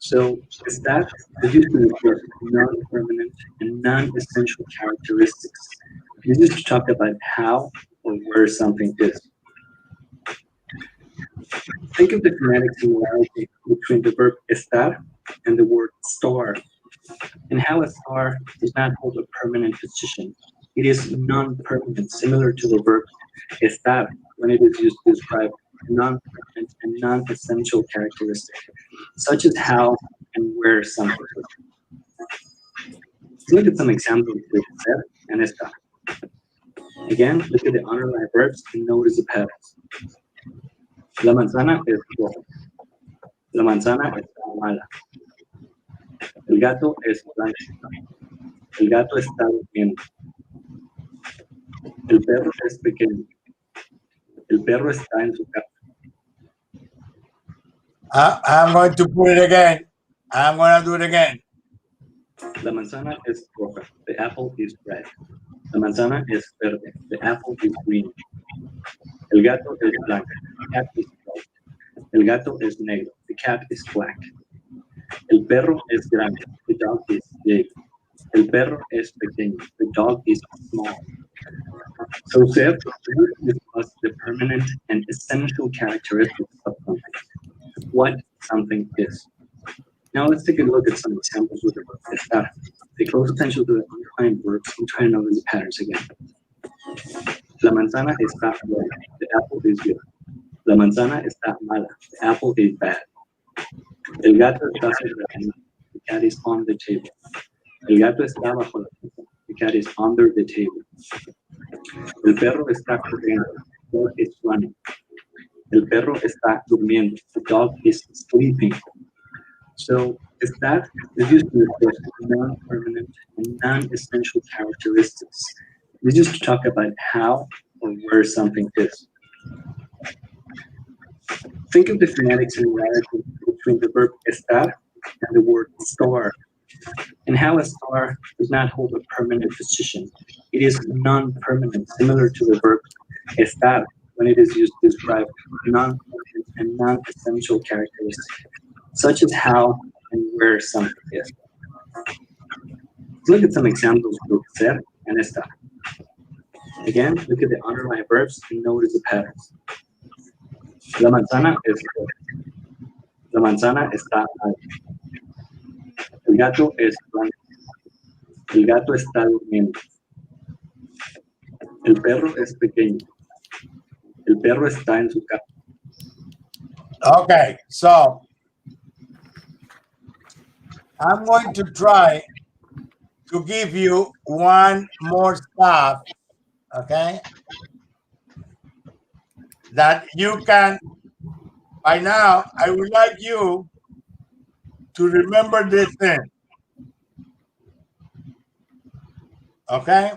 So that is used to refer to non-permanent and non-essential characteristics. This is to talk about how or where something is. Think of the phonetic similarity between the verb estar and the word star, and how a star does not hold a permanent position. It is non-permanent, similar to the verb estar when it is used to describe non-permanent and non-essential characteristics, such as how and where something is. Let's look at some examples with SER and ESTAR. Again, look at the underlying verbs and notice the patterns. La manzana es roja. La manzana está mala. El gato es blanco. El gato está durmiendo. El perro es pequeño. El perro está en su casa. I'm going to put it again. I'm going to do it again. La manzana es roja. The apple is red. La manzana es verde. The apple is green. El gato es blanco. The cat is white. El gato es negro. The cat is black. El perro es grande. The dog is big. El perro es pequeño. The dog is small. So SER discuss the permanent and essential characteristics of something. What something is. Now let's take a look at some examples with the verb estar. Pay close attention to the underlying verbs and try to notice the patterns again. La manzana está buena. The apple is good. La manzana está mala. The apple is bad. El gato está sentado. The cat is on the table. El gato está bajo la mesa. The cat is under the table. El perro está corriendo. The dog is running. El perro está durmiendo. The dog is sleeping. So that is used to refer to non-permanent and non-essential characteristics. This is to talk about how or where something is. Think of the phonetic similarity between the verb estar and the word star, and how a star does not hold a permanent position. It is non-permanent, similar to the verb estar when it is used to describe non-permanent and non-essential characteristics, such as how and where something is. Let's look at some examples with SER and ESTAR. Again, look at the underlying verbs and notice the patterns. La manzana es roja. La manzana está mala. El gato es blanco. El gato está durmiendo. El perro es pequeño. El perro está en su casa. Okay, so I'm going to try to give you one more stuff, okay, that you can, by now, I would like you to remember this thing, okay?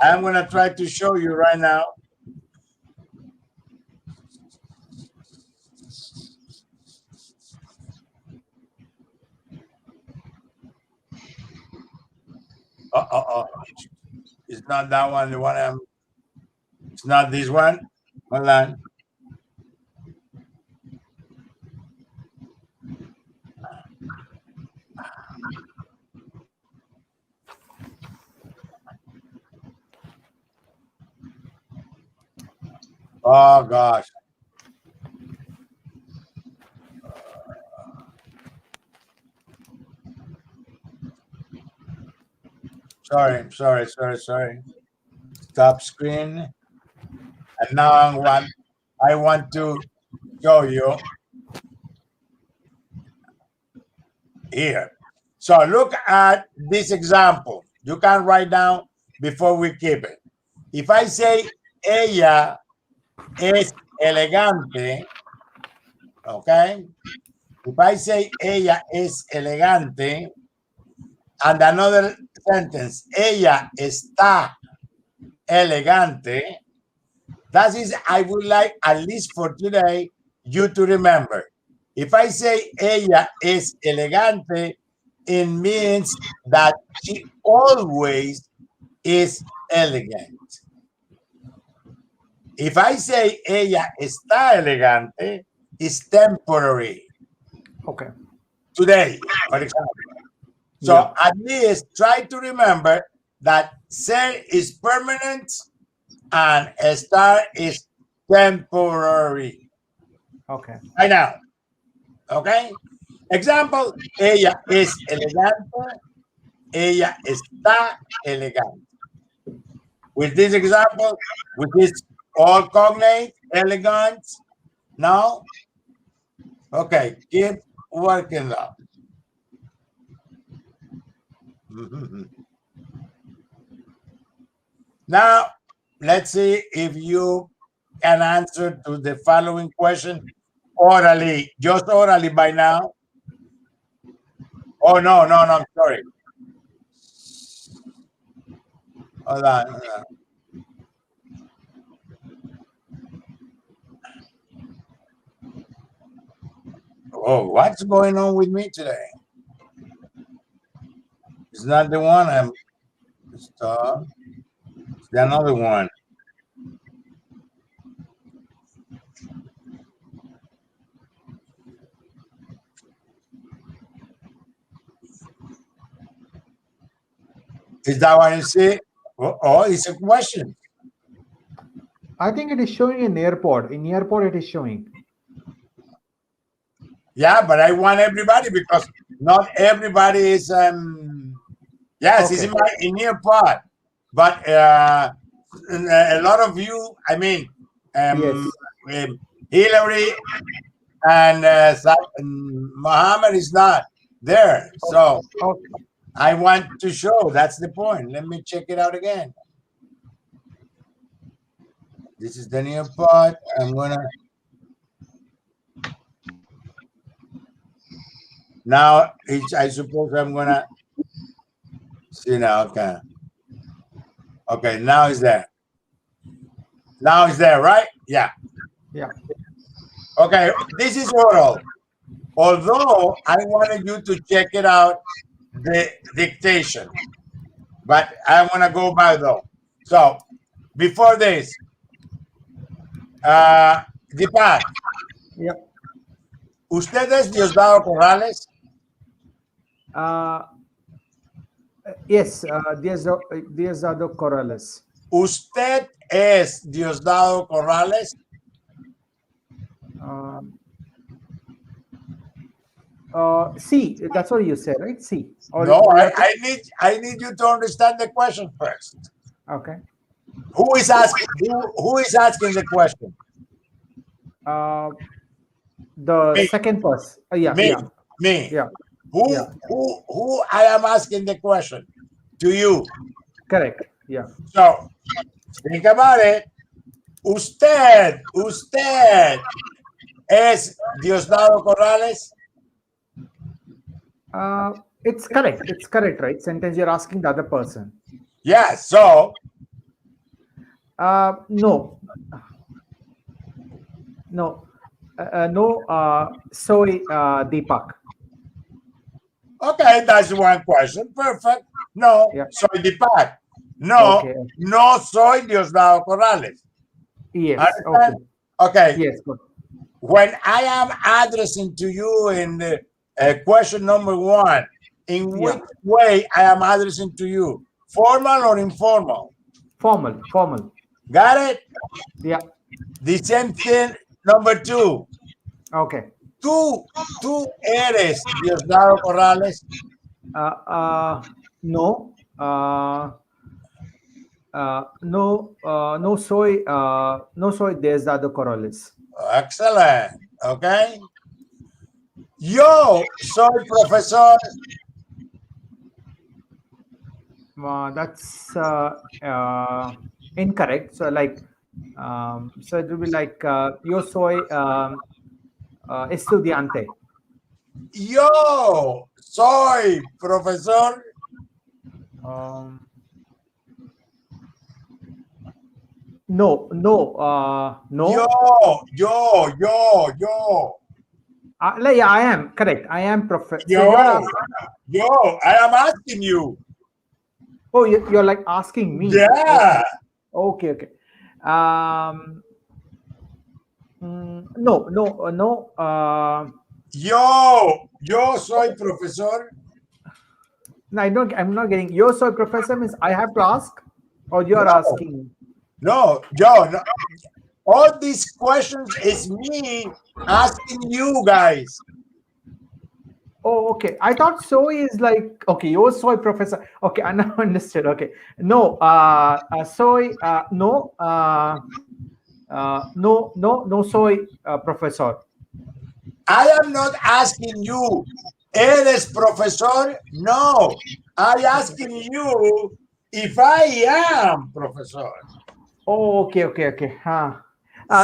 I'm going to try to show you right now. It's not that one. The one it's not this one. Hold on. Oh gosh. Sorry. Stop screen. And now I want to show you here. So look at this example. You can write down before we keep it. If I say ella es elegante, okay? If I say ella es elegante, And another sentence, ella está elegante. That is, I would like, at least for today, you to remember. If I say ella es elegante, it means that she always is elegant. If I say ella está elegante, it's temporary. Okay. Today, for example. So Yeah. at least try to remember that ser is permanent and estar is temporary. Okay. Right now. Okay? Example, ella es elegante, ella está elegante. With this example, which is all cognate, elegant, now, okay, keep working up. Now, let's see if you can answer to the following question orally, just orally by now. Oh, no, I'm sorry. Hold on. Oh, what's going on with me today? It's not the one I'm stop. It's the another one. Is that what you see? Oh, it's a question. I think it is showing in airport. In airport, it is showing. Yeah, but I want everybody because not everybody is yes, Okay. it's in your part. But a lot of you, I mean, Yes. Hillary and Muhammad is not there. So Okay. I want to show. That's the point. Let me check it out again. This is the near part. I'm gonna now. I suppose I'm gonna see now. Okay. Okay. Now it's there. Now it's there, right? Yeah. Yeah. Okay. This is oral. Although I wanted you to check it out, the dictation, but I want to go by though. So before this, Deepak, Yeah. ¿usted es Diosdado Corrales? Yes. Diosdado Corrales. ¿Usted es Diosdado Corrales? C. That's what you said, right? C. Or No, you have to- I need you to understand the question first. Okay. Who is asking? Who is asking the question? The Me. second person. Yeah. Me. Yeah. Me. Yeah. Who? Yeah. Who? I am asking the question to you. Correct. Yeah. So think about it. Usted es Diosdado Corrales. It's correct. It's correct, right? Sentence you're asking the other person. Yeah. So No. No. No. Soy Deepak. okay, that's one question. Perfect. No, Yeah. soy Deepak. No, Okay. no soy Diosdado Corrales. Yes. Understand? Okay. Okay. Yes. Good. When I am addressing to you in the question number 1, in which way I am addressing to you? Formal or informal? Formal. Formal. Got it? Yeah. The same thing, number 2. Okay. Tú eres Diosdado Corrales. No. No soy Diosdado Corrales. Excellent. Okay. Yo soy profesor. That's incorrect. So like, so it will be like yo soy estudiante. Yo soy profesor. Um, no, no, Yo, no. yo. Yeah, I am correct. I am professor. So Yo, you are asking. yo, I am asking you. Oh, you're like asking me. Yeah. Okay, okay. Um, no, no, no. Yo soy profesor. No, I don't. I'm not getting. You're so professor means I have to ask, or you are No, asking. no, yo, no. All these questions is me asking you guys. Oh, okay. I thought so is like okay. You're soy professor. Okay, I now understood. Okay, no. Soy. No. No. No. No. Soy professor. I am not asking you, ¿eres profesor? No, I asking you if I am profesor. Oh, okay. Okay. Okay.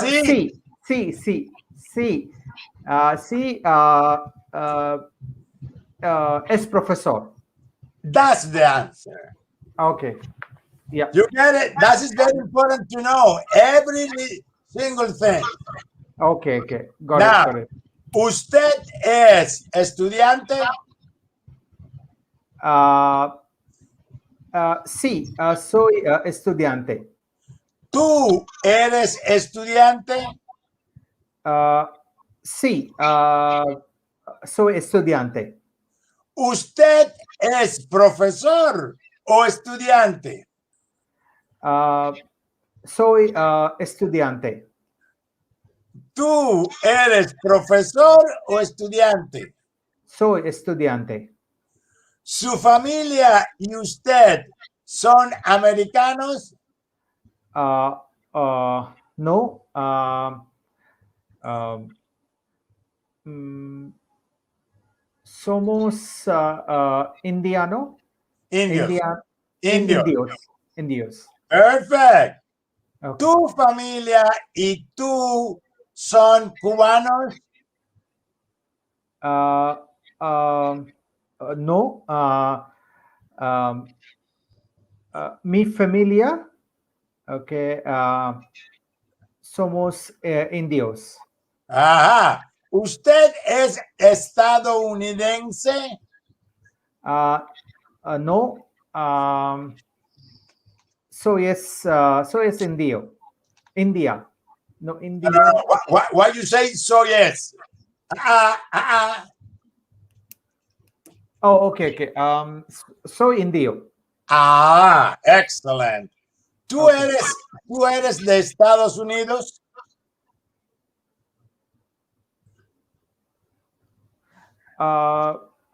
See, C. C. C. C. C. Es profesor. that's the answer. Okay. Yeah. You get it? That is very important to know. Every single thing. Okay. Okay. Got it. Now, Got it. ¿usted es estudiante? Sí, soy estudiante. ¿Tú eres estudiante? Sí, soy estudiante. ¿Usted es profesor o estudiante? Soy estudiante. ¿Tú eres profesor o estudiante? Soy estudiante. ¿Su familia y usted son americanos? No. Um, mm, somos indiano. Indios. Indios. Indios. Indios. Perfect. Okay. ¿Tu familia y tú son cubanos? No. Um, Mi familia, okay, somos indios. Ajá. ¿Usted es estadounidense? No. Soy es indio. India. No, India. No. Why you say so yes? Oh, okay, okay. Soy indio. Excellent. ¿Tú Okay. eres de Estados Unidos?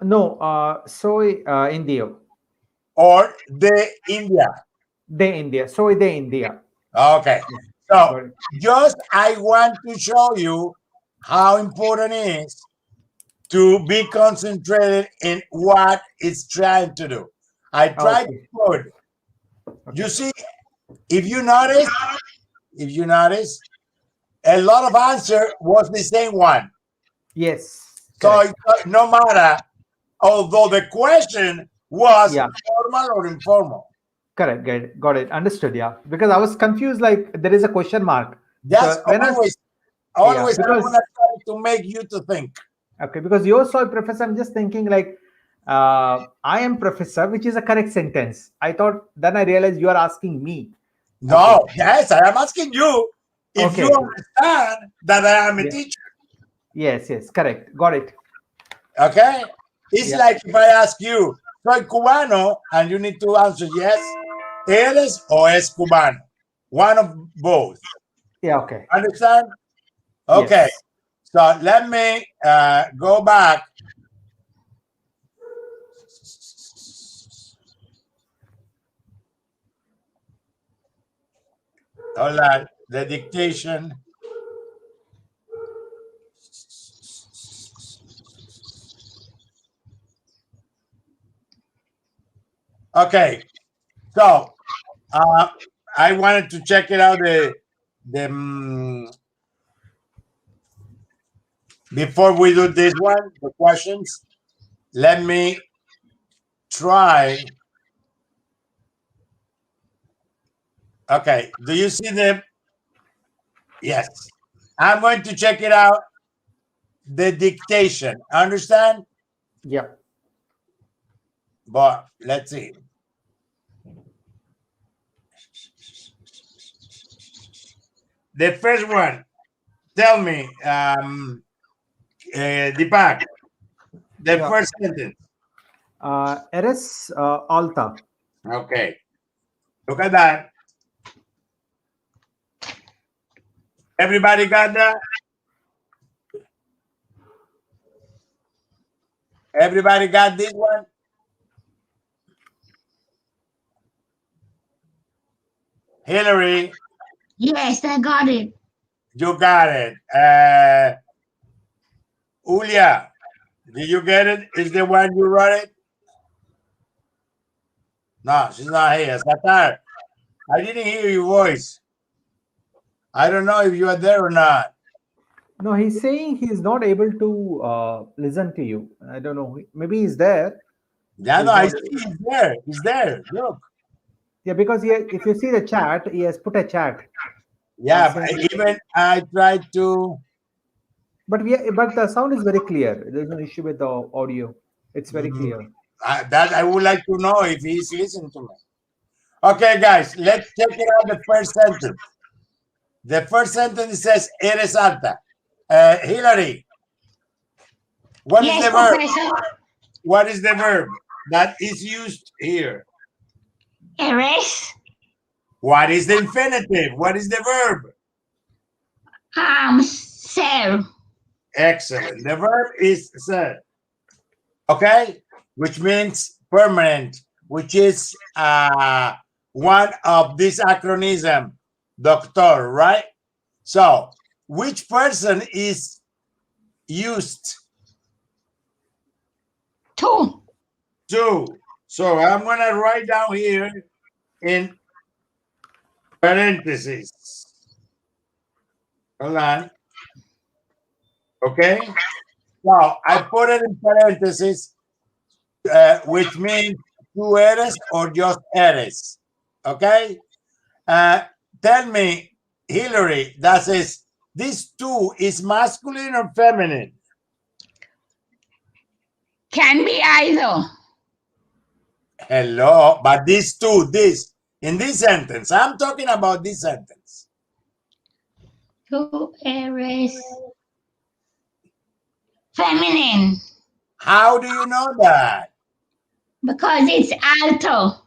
No, soy indio. Or de India? De India. Soy de India. Okay. Got So it. just I want to show you how important it is to be concentrated in what it's trying to do. I tried to Okay. put, you see, if you notice, a lot of answer was the same one. Yes. So Correct. no matter, although the question was Yeah. formal or informal. Correct. Got it. Understood. Yeah. Because I was confused. Like there is a question mark. That's So when always yeah, I because want to try to make you to think. okay, because you're soy professor, I'm just thinking like I am professor, which is a correct sentence. I thought then I realized you are asking me. No, yes, I am asking you if Okay. you understand that I am a Yeah. teacher. Yes. Correct. Got it. Okay? It's Yeah. like if I ask you, soy cubano, and you need to answer yes, eres o es cubano. One of both. Yeah. Okay. Understand? Okay. Yes. So let me go back. Hold on. The dictation. Okay. So I wanted to check it out. Before we do this one, the questions, let me try Okay. Do you see the? Yes. I'm going to check it out. The dictation. Understand? Yeah. But let's see. The first one. Tell me, Deepak. The Yeah. first sentence. Eres alta. Okay. Look at that. Everybody got that? Everybody got this one? Hillary, Yes, I got it. you got it. Julia, did you get it? Is the one you wrote it? No, she's not here. Satar, I didn't hear your voice. I don't know if you are there or not. No, he's saying he's not able to listen to you. I don't know. Maybe he's there. Yeah, He's no, I not- see he's there. He's there. Look. Yeah, because if you see the chat, he has put a chat. Yeah, Saying- but even I tried to. but the sound is very clear. There's no issue with the audio. It's very clear. That I would like to know if he's listening to me. Okay, guys, let's check it out. The first sentence. The first sentence says "Eres alta." Hillary, what is Yes, the verb? Professor. What is the verb that is used here? Eres. What is the infinitive? What is the verb? Ser. Excellent. The verb is ser. Okay, which means permanent, which is one of this acronym, doctor, right? So, which person is used? Two. Two. So I'm going to write down here in parentheses. Hold on. Okay. So I put it in parentheses, which means tú eres or just eres. Okay. Tell me, Hillary, that says this two is masculine or feminine? Can be either. Hello, but these two, this in this sentence, I'm talking about this sentence. Two eres. Feminine. How do you know that? Because it's alto.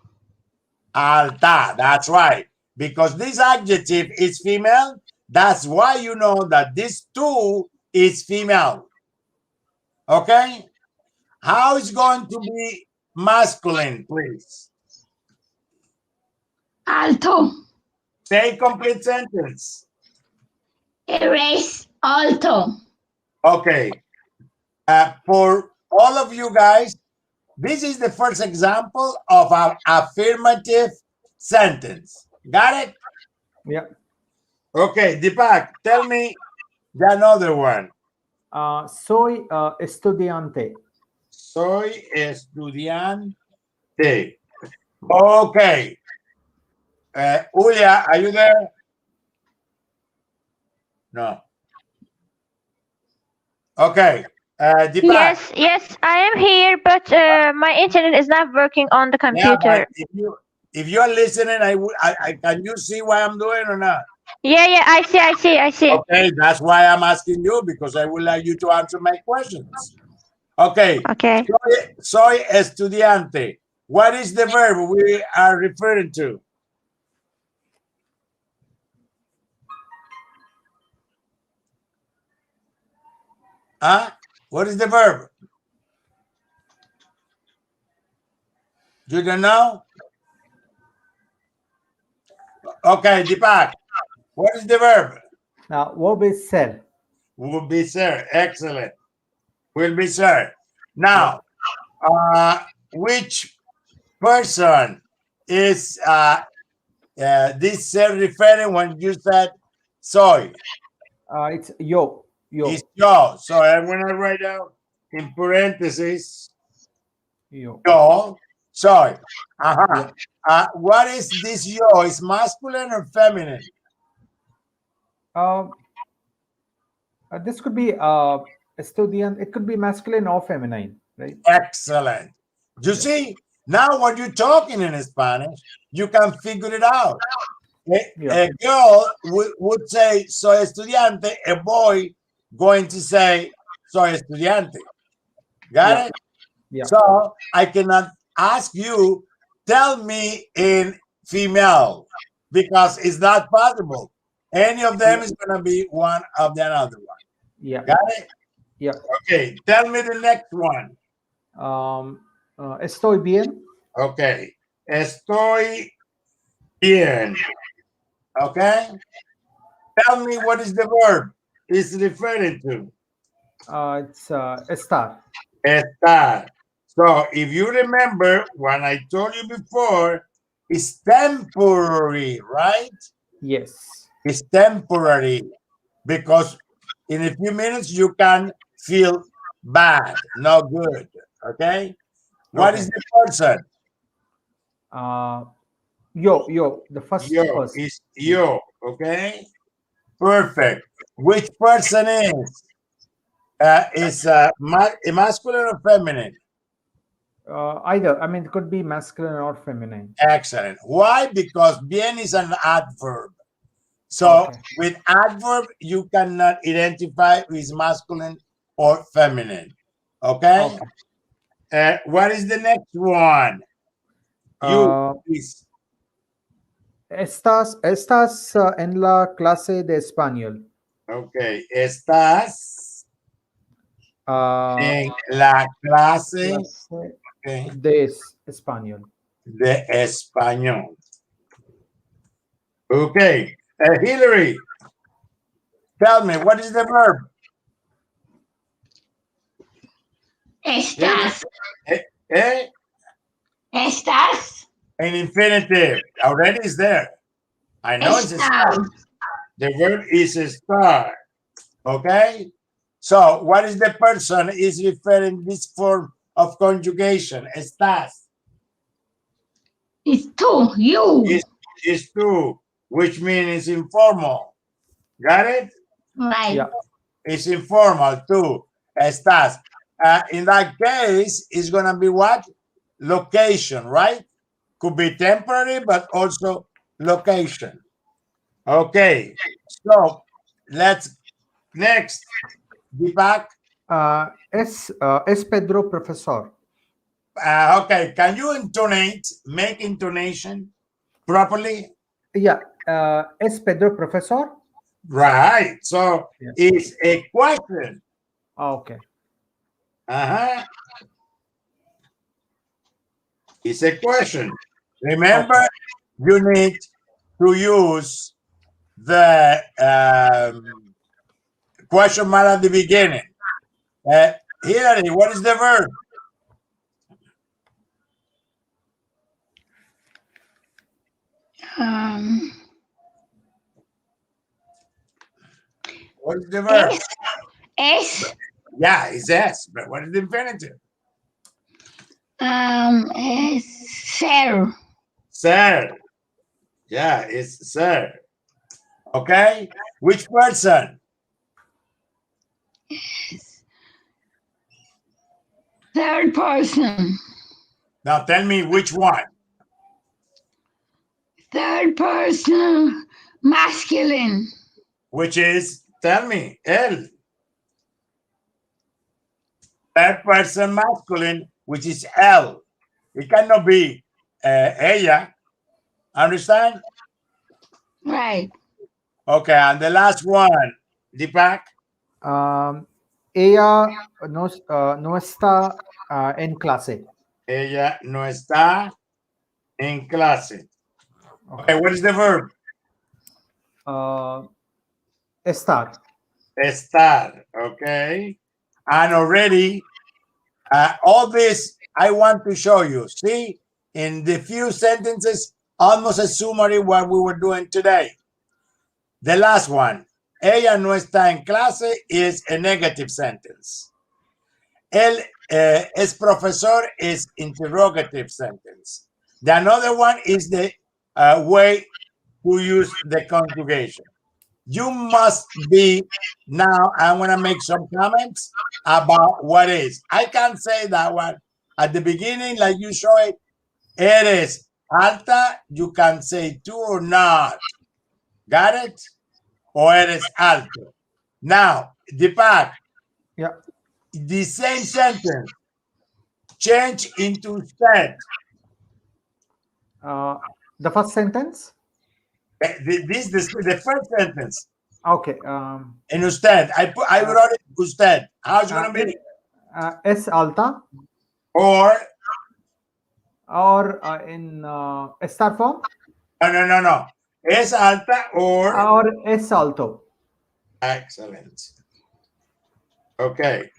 Alta, that's right. Because this adjective is female, that's why you know that this two is female. Okay? How is going to be masculine, please? Alto. Say complete sentence. Eres alto. Okay. For all of you guys, this is the first example of an affirmative sentence. Got it? Yeah. Okay, Deepak, tell me the another one. Soy estudiante. Soy estudiante. Okay. Julia, are you there? No. Okay. Deepak. Yes, I am here, but my internet is not working on the Yeah, computer. but if you are listening, I can you see what I'm doing or not? Yeah, I see. Okay, that's why I'm asking you, because I would like you to answer my questions. Okay. Okay. Soy estudiante. What is the verb we are referring to? Huh? What is the verb? You don't know? Okay, Deepak. What is the verb? Now, verb is ser. Will be sir. Excellent. Will be sir. Now, which person is this sir referring when you said soy? It's yo. It's yo. So I'm going to write down in parentheses Yo. yo. Soy. What is this yo? Is masculine or feminine? This could be estudiant. It could be masculine or feminine, right? Excellent. You see, now when you're talking in Spanish, you can figure it out. A girl would say soy estudiante, a boy going to say soy estudiante. Got it? Yeah. So I cannot ask you, tell me in female, because it's not possible. Any of them is going to be one of the another one. Yeah. Got it? Yeah. Okay, tell me the next one. Estoy bien. Okay, estoy bien. Okay, tell me what is the verb it's referring to. It's estar. Estar. So if you remember when I told you before, it's temporary, right? Yes. It's temporary because in a few minutes you can feel bad, no good. Okay. What is the person? Yo, the first Yo person. is yo. Okay. Perfect. Which person is? Is masculine or feminine? Either. I mean, it could be masculine or feminine. Excellent. Why? Because bien is an adverb. So Okay. with adverb, you cannot identify if it's masculine or feminine. Okay? What is the next one? You, please. Estás en la clase de español. Okay. Estás en la clase de español. De español. Okay. Hillary, tell me, what is the verb? Estás. Estás. An infinitive. Already is there. I know it's a star. The verb is a star. Okay? So, what is the person is referring this form of conjugation? Estás. It's tú, you. It's tú, which means it's informal. Got it? Right. Yeah. It's informal too. Estás. In that case, it's going to be what? Location, right? Could be temporary, but also location. Okay. So, let's next. Deepak. Es Pedro profesor. Okay. Can you make intonation properly? Yeah. Es Pedro profesor. Right. So, it's a question. Okay. It's a question. Remember, you need to use the question mark at the beginning. Hillary, what is the verb? What is the verb? Es. Yeah, it's S, but what is the infinitive? Es ser. Ser. Yeah, it's ser. Okay. Which person? Third person. Now tell me which one. Third person masculine. Which is, tell me, él. Third person masculine, which is L. It cannot be ella. Understand? Right. Okay, and the last one, Deepak. Ella no está en clase. Ella no está en clase. Okay, what is the verb? Estar. Estar, okay. And already, all this I want to show you. See, in the few sentences, almost a summary what we were doing today. The last one, ella no está en clase, is a negative sentence. es profesor is interrogative sentence. The another one is the way to use the conjugation. You must be, now I'm going to make some comments about what is. I can't say that one at the beginning like you show it. Eres alta, you can say tú or not. Got it? O eres alto. Now, the back. Yeah. The same sentence. Change into usted. The first sentence. The first sentence. Okay. In usted. I wrote it usted. How's it going to be? Es alta. Or In estar form. No. Es alta Or es alto. Excellent. Okay.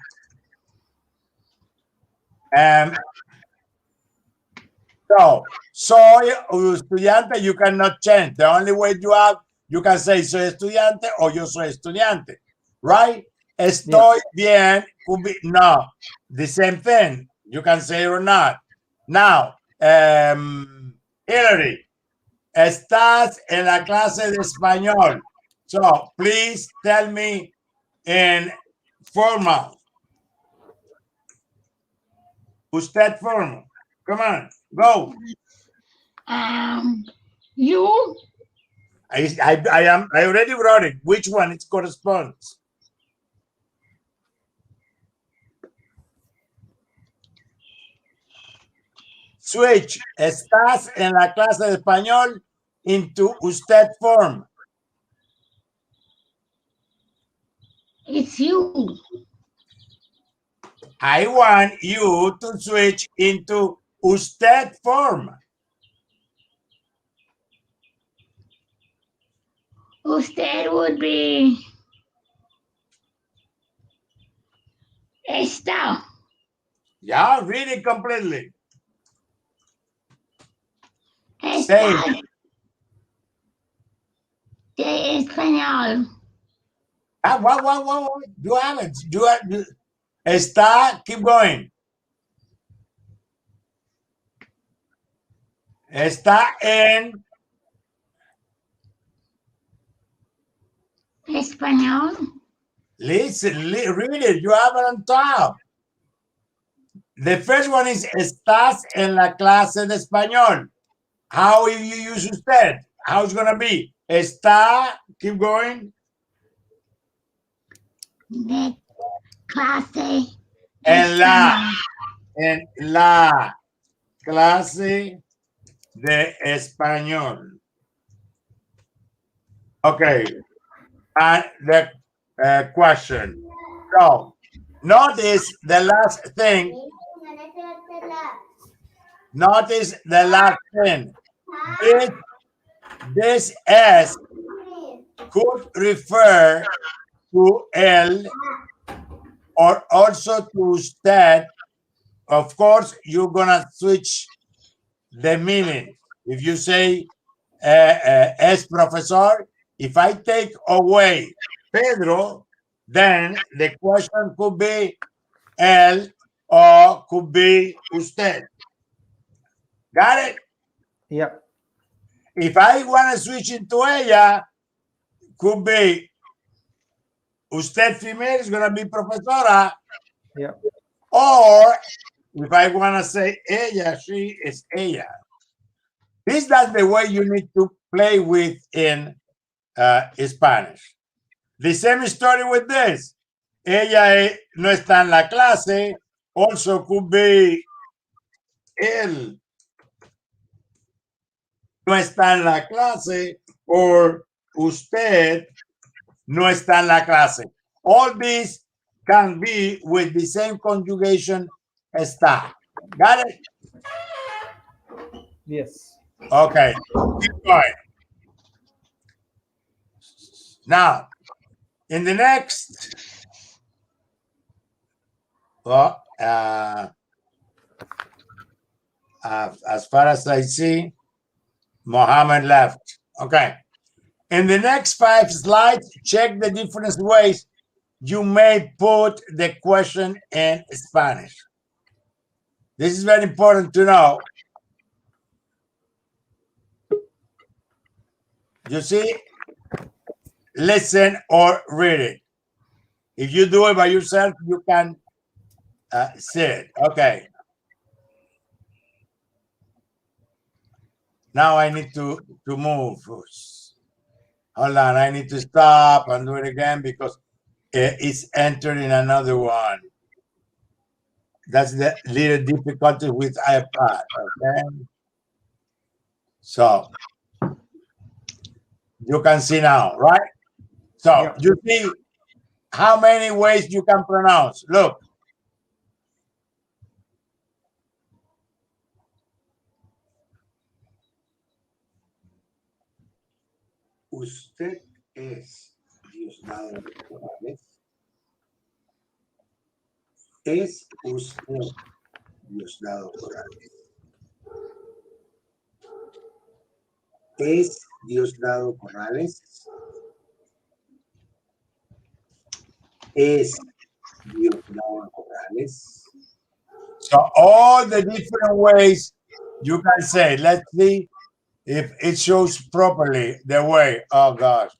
So, soy estudiante, you cannot change. The only way you can say soy estudiante or yo soy estudiante, right? Estoy bien could be no. The same thing. You can say it or not. Now, Hillary, estás en la clase de español. So, please tell me in formal. Usted formal. Come on, go. You. I already wrote it. Which one it corresponds? Switch. Estás en la clase de español into usted form. It's you. I want you to switch into usted form. Usted would be está. Yeah, read it completely. Está de español. What? You haven't. Está, keep going. Está en Español. Listen, read it. You have it on top. The first one is estás en la clase de español. How will you use usted? How it's gonna be? Está, keep going. De clase. En la clase de español. Okay. And the question. So, notice the last thing. Notice the last thing. This S could refer to el or also to usted. Of course, you're gonna switch the meaning. If you say es profesor, if I take away Pedro, then the question could be él or could be usted. Got it? Yeah. If I want to switch into ella, could be usted female is going to be profesora. Yeah. Or if I want to say ella, she is ella. That's the way you need to play with in Spanish. The same story with this. Ella no está en la clase. Also could be él no está en la clase or usted no está en la clase. All these can be with the same conjugation está. Got it? Yes. Okay. Keep going. Now, in the next, well, as far as I see, Mohammed left. Okay. In the next 5 slides, check the different ways you may put the question in Spanish. This is very important to know. You see, listen or read it. If you do it by yourself, you can see it. Okay. Now I need to move. Hold on, I need to stop and do it again because it's entered in another one. That's the little difficulty with iPad, okay? So you can see now, right? So Yeah. you see how many ways you can pronounce. Look. Usted es Diosdado Corrales. Es usted Diosdado Corrales. Es Diosdado Corrales. Es Diosdado Corrales. So all the different ways you can say. Let's see if it shows properly the way. Oh gosh.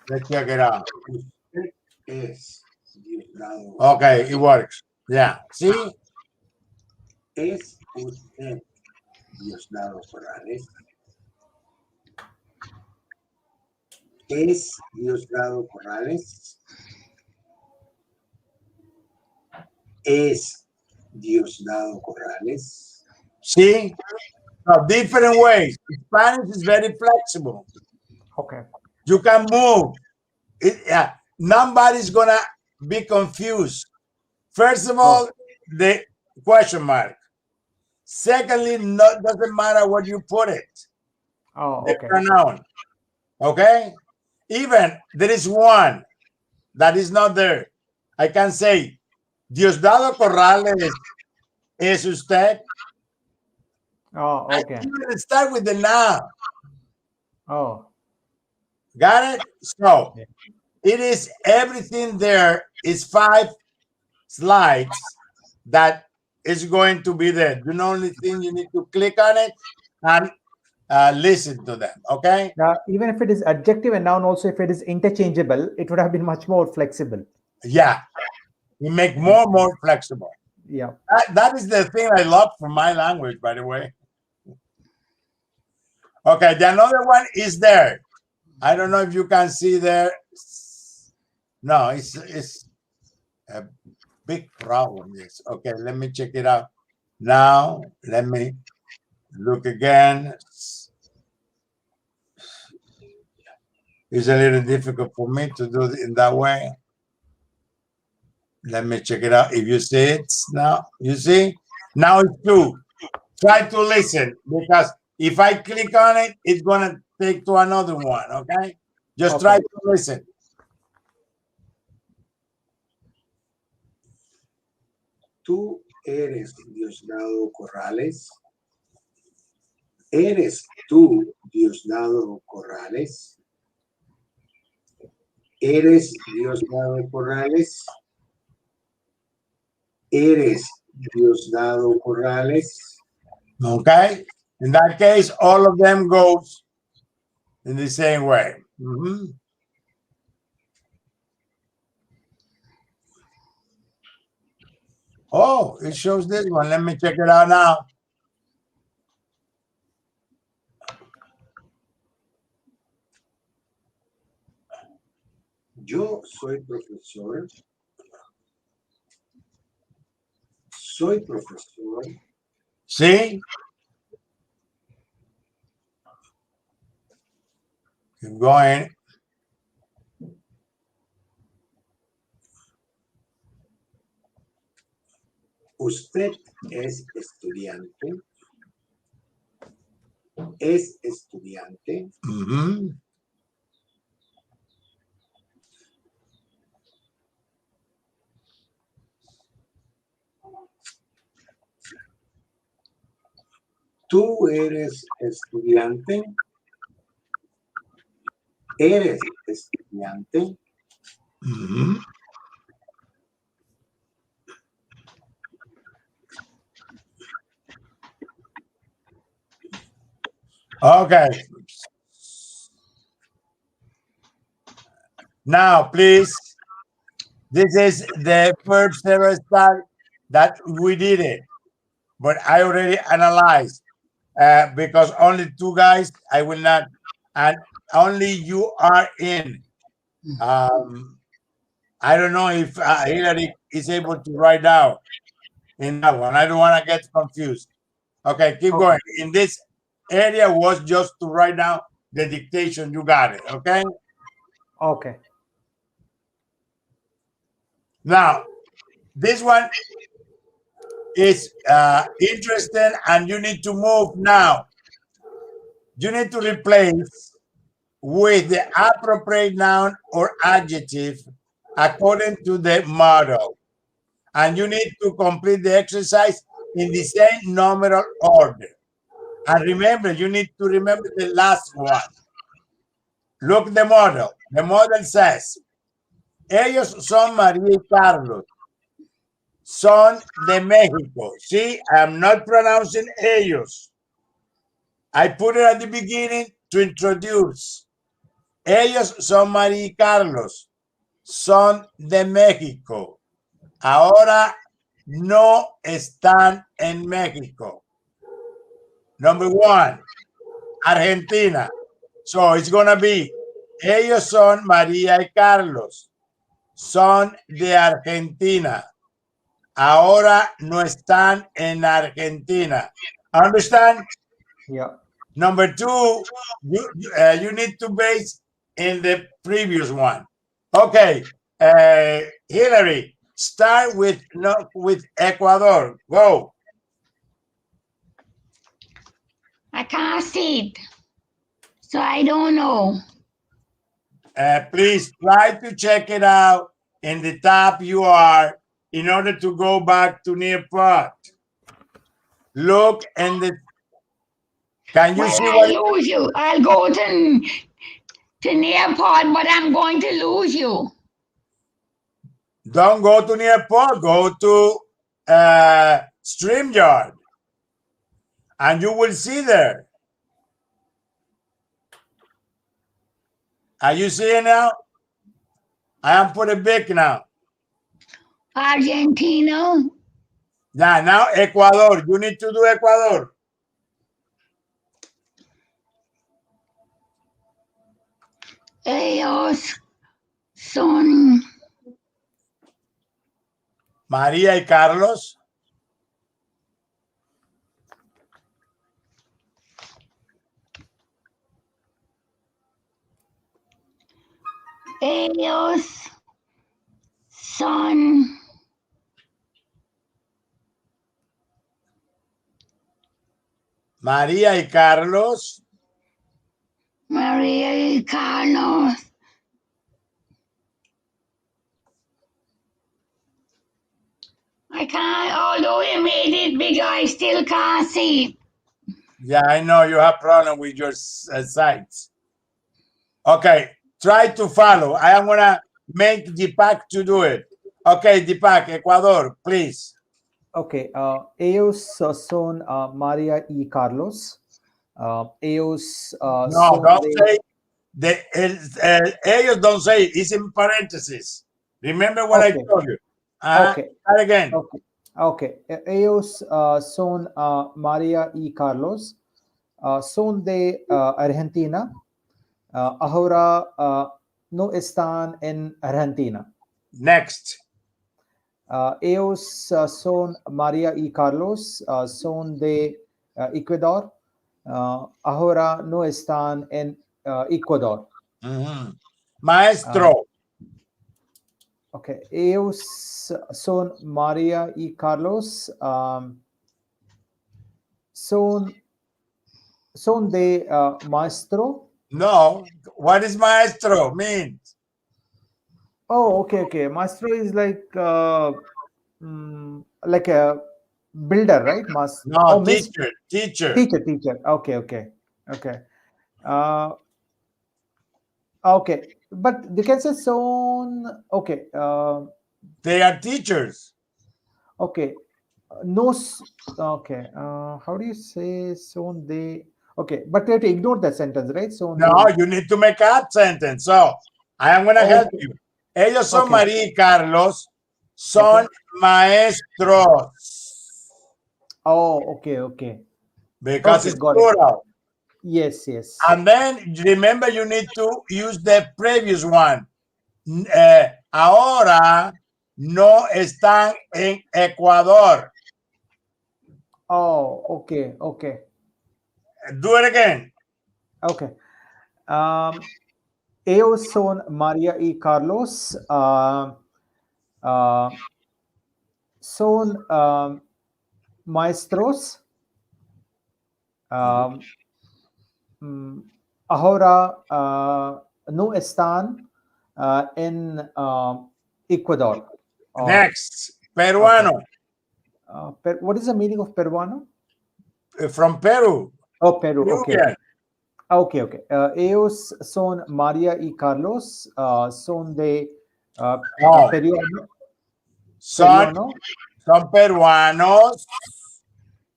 Let's check it out. Usted es Diosdado. Okay, it works. Yeah. See? Es usted Diosdado Corrales. Es Diosdado Corrales. Es Diosdado Corrales. See? So different ways. Spanish is very flexible. Okay. You can move. Nobody's gonna be confused. First of all, the question mark. Secondly, doesn't matter where you put it. Oh, The okay. pronoun. Okay? Even there is one that is not there. I can say, Diosdado Corrales es usted. Oh, I okay. even start with the noun. Oh, Got it? So yeah. it is everything there is 5 slides that is going to be there. The only thing you need to click on it and listen to them. Okay? Now, even if it is adjective and noun, also if it is interchangeable, it would have been much more flexible. Yeah. You make more flexible. Yeah. That is the thing I love from my language, by the way. Okay, the another one is there. I don't know if you can see there. No, it's a big problem. Yes. Okay, let me check it out. Now, let me look again. It's a little difficult for me to do it in that way. Let me check it out. If you see it now, you see? Now it's 2. Try to listen because if I click on it, it's going to take to another one, okay? Just try to listen. Tú eres Diosdado Corrales. ¿Eres tú Diosdado Corrales? ¿Eres Diosdado Corrales? ¿Eres Diosdado Corrales? Okay. In that case, all of them goes in the same way. Oh, it shows this one. Let me check it out now. Yo soy profesor. Soy profesor. See? Keep going. Usted es estudiante. Es estudiante. Tú eres estudiante. ¿Eres estudiante? Mhm. Okay. Now, please, this is the first SER and ESTAR that we did it, but I already analyzed because only two guys, I will not, and only you are in. I don't know if Hillary is able to write down in that one. I don't want to get confused. Okay, keep going. In this area was just to write down the dictation. You got it. Okay. Okay. Now, this one is interesting, and you need to move now. You need to replace with the appropriate noun or adjective according to the model. And you need to complete the exercise in the same numeral order. And remember, you need to remember the last one. Look the model. The model says, ellos son María y Carlos. Son de México. See, I'm not pronouncing ellos. I put it at the beginning to introduce. Ellos son María y Carlos. Son de México. Ahora no están en México. Number one, Argentina. So it's going to be, ellos son María y Carlos. Son de Argentina. Ahora no están en Argentina. Understand? Yeah. Number two, you need to base in the previous one. Okay, Hillary, start with Ecuador. Go. I can't see it, so I don't know. Please try to check it out in the tab you are in order to go back to Nearpod. Look and the. Can you Well, see I what? lose you. I'll go to Nearpod, but I'm going to lose you. Don't go to Nearpod. Go to StreamYard, and you will see there. Are you seeing now? I am putting big now. Argentina. Yeah, now Ecuador. You need to do Ecuador. Ellos son María y Carlos. ellos son María y Carlos. Maria y Carlos. I can't, although you made it bigger, I still can't see it. Yeah, I know you have problem with your sites. Okay, try to follow. I am gonna make Deepak to do it. Okay, Deepak, Ecuador, please. Okay. Ellos son María y Carlos. Ellos No, son don't de. say ellos don't say it. It's in parentheses. Remember what I Okay. told you. Okay. Start again. Okay. Okay. Ellos son María y Carlos. Son de Argentina. Ahora no están en Argentina. Next. Ellos son María y Carlos. Son de Ecuador. Ahora no están en Ecuador. Mhm. Maestro. Okay. Ellos son María y Carlos. Son de maestro. No, what is maestro mean? Oh, okay, okay. Maestro is like a builder, right? No, Oh, teacher, teacher. teacher. Okay, okay, okay. Okay, but they can say son. Okay, They are teachers. okay, no. Okay, how do you say son? They. Okay, but we have to ignore the sentence, right? Son. No, They. you need to make a sentence. So I am going to help Okay. you. Ellos son Okay. María y Carlos, son Okay. maestros Oh, okay, okay, because okay. it's Got it. plural. Yes, yes. And then remember, you need to use the previous one. Ahora no están en Ecuador. Oh, okay, okay, Do it again. okay. Ellos son María y Carlos. Son maestros. Mm, ahora no están en Ecuador. Next, Okay. peruano. What is the meaning of peruano? From Peru. Oh, Peru. Okay. Peruvian. Okay, okay. Ellos son María y Carlos. Son de No. peruano. Son, Peruano. son peruanos.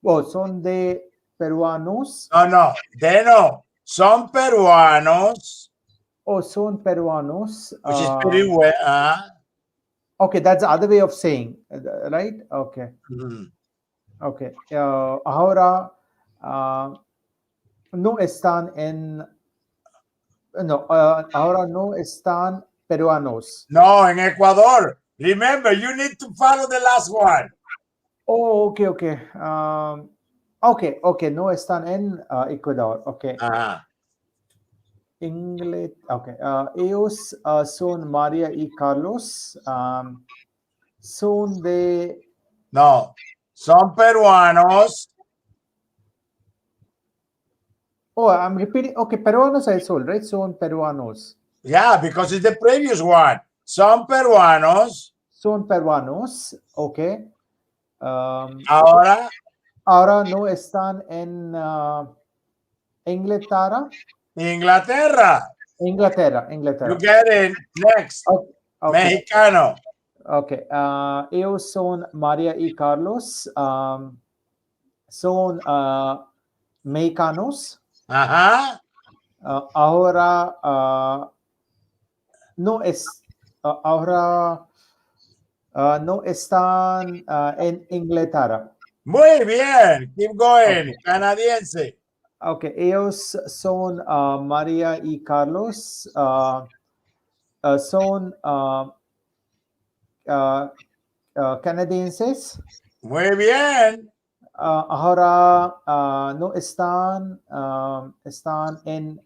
Oh, son de peruanos. No. De no. Son peruanos. Oh, son peruanos. Which is pretty well. Okay, that's the other way of saying, right? Okay. Mhm. Okay. Ahora no están en. No, ahora no están peruanos. No, en Ecuador. Remember, you need to follow the last one. Oh, okay, okay. Okay. No están en Ecuador. Okay. Inglés. Okay. Ellos son María y Carlos. Son de. No, son peruanos. Oh, I'm repeating. Okay, peruanos I told, right? Son peruanos. Yeah, because it's the previous one. Son peruanos. Son peruanos. Okay. Ahora. Ahora no están en Inglaterra. Inglaterra. Inglaterra. You get it. Next. Okay. Mexicano. Okay. Ellos son María y Carlos. Son mexicanos. Ajá. Ahora no es. Ahora no están en Inglaterra. Muy bien. Keep going. Canadiense. Okay. Ellos son María y Carlos. Son canadienses. Muy bien. Ahora no están en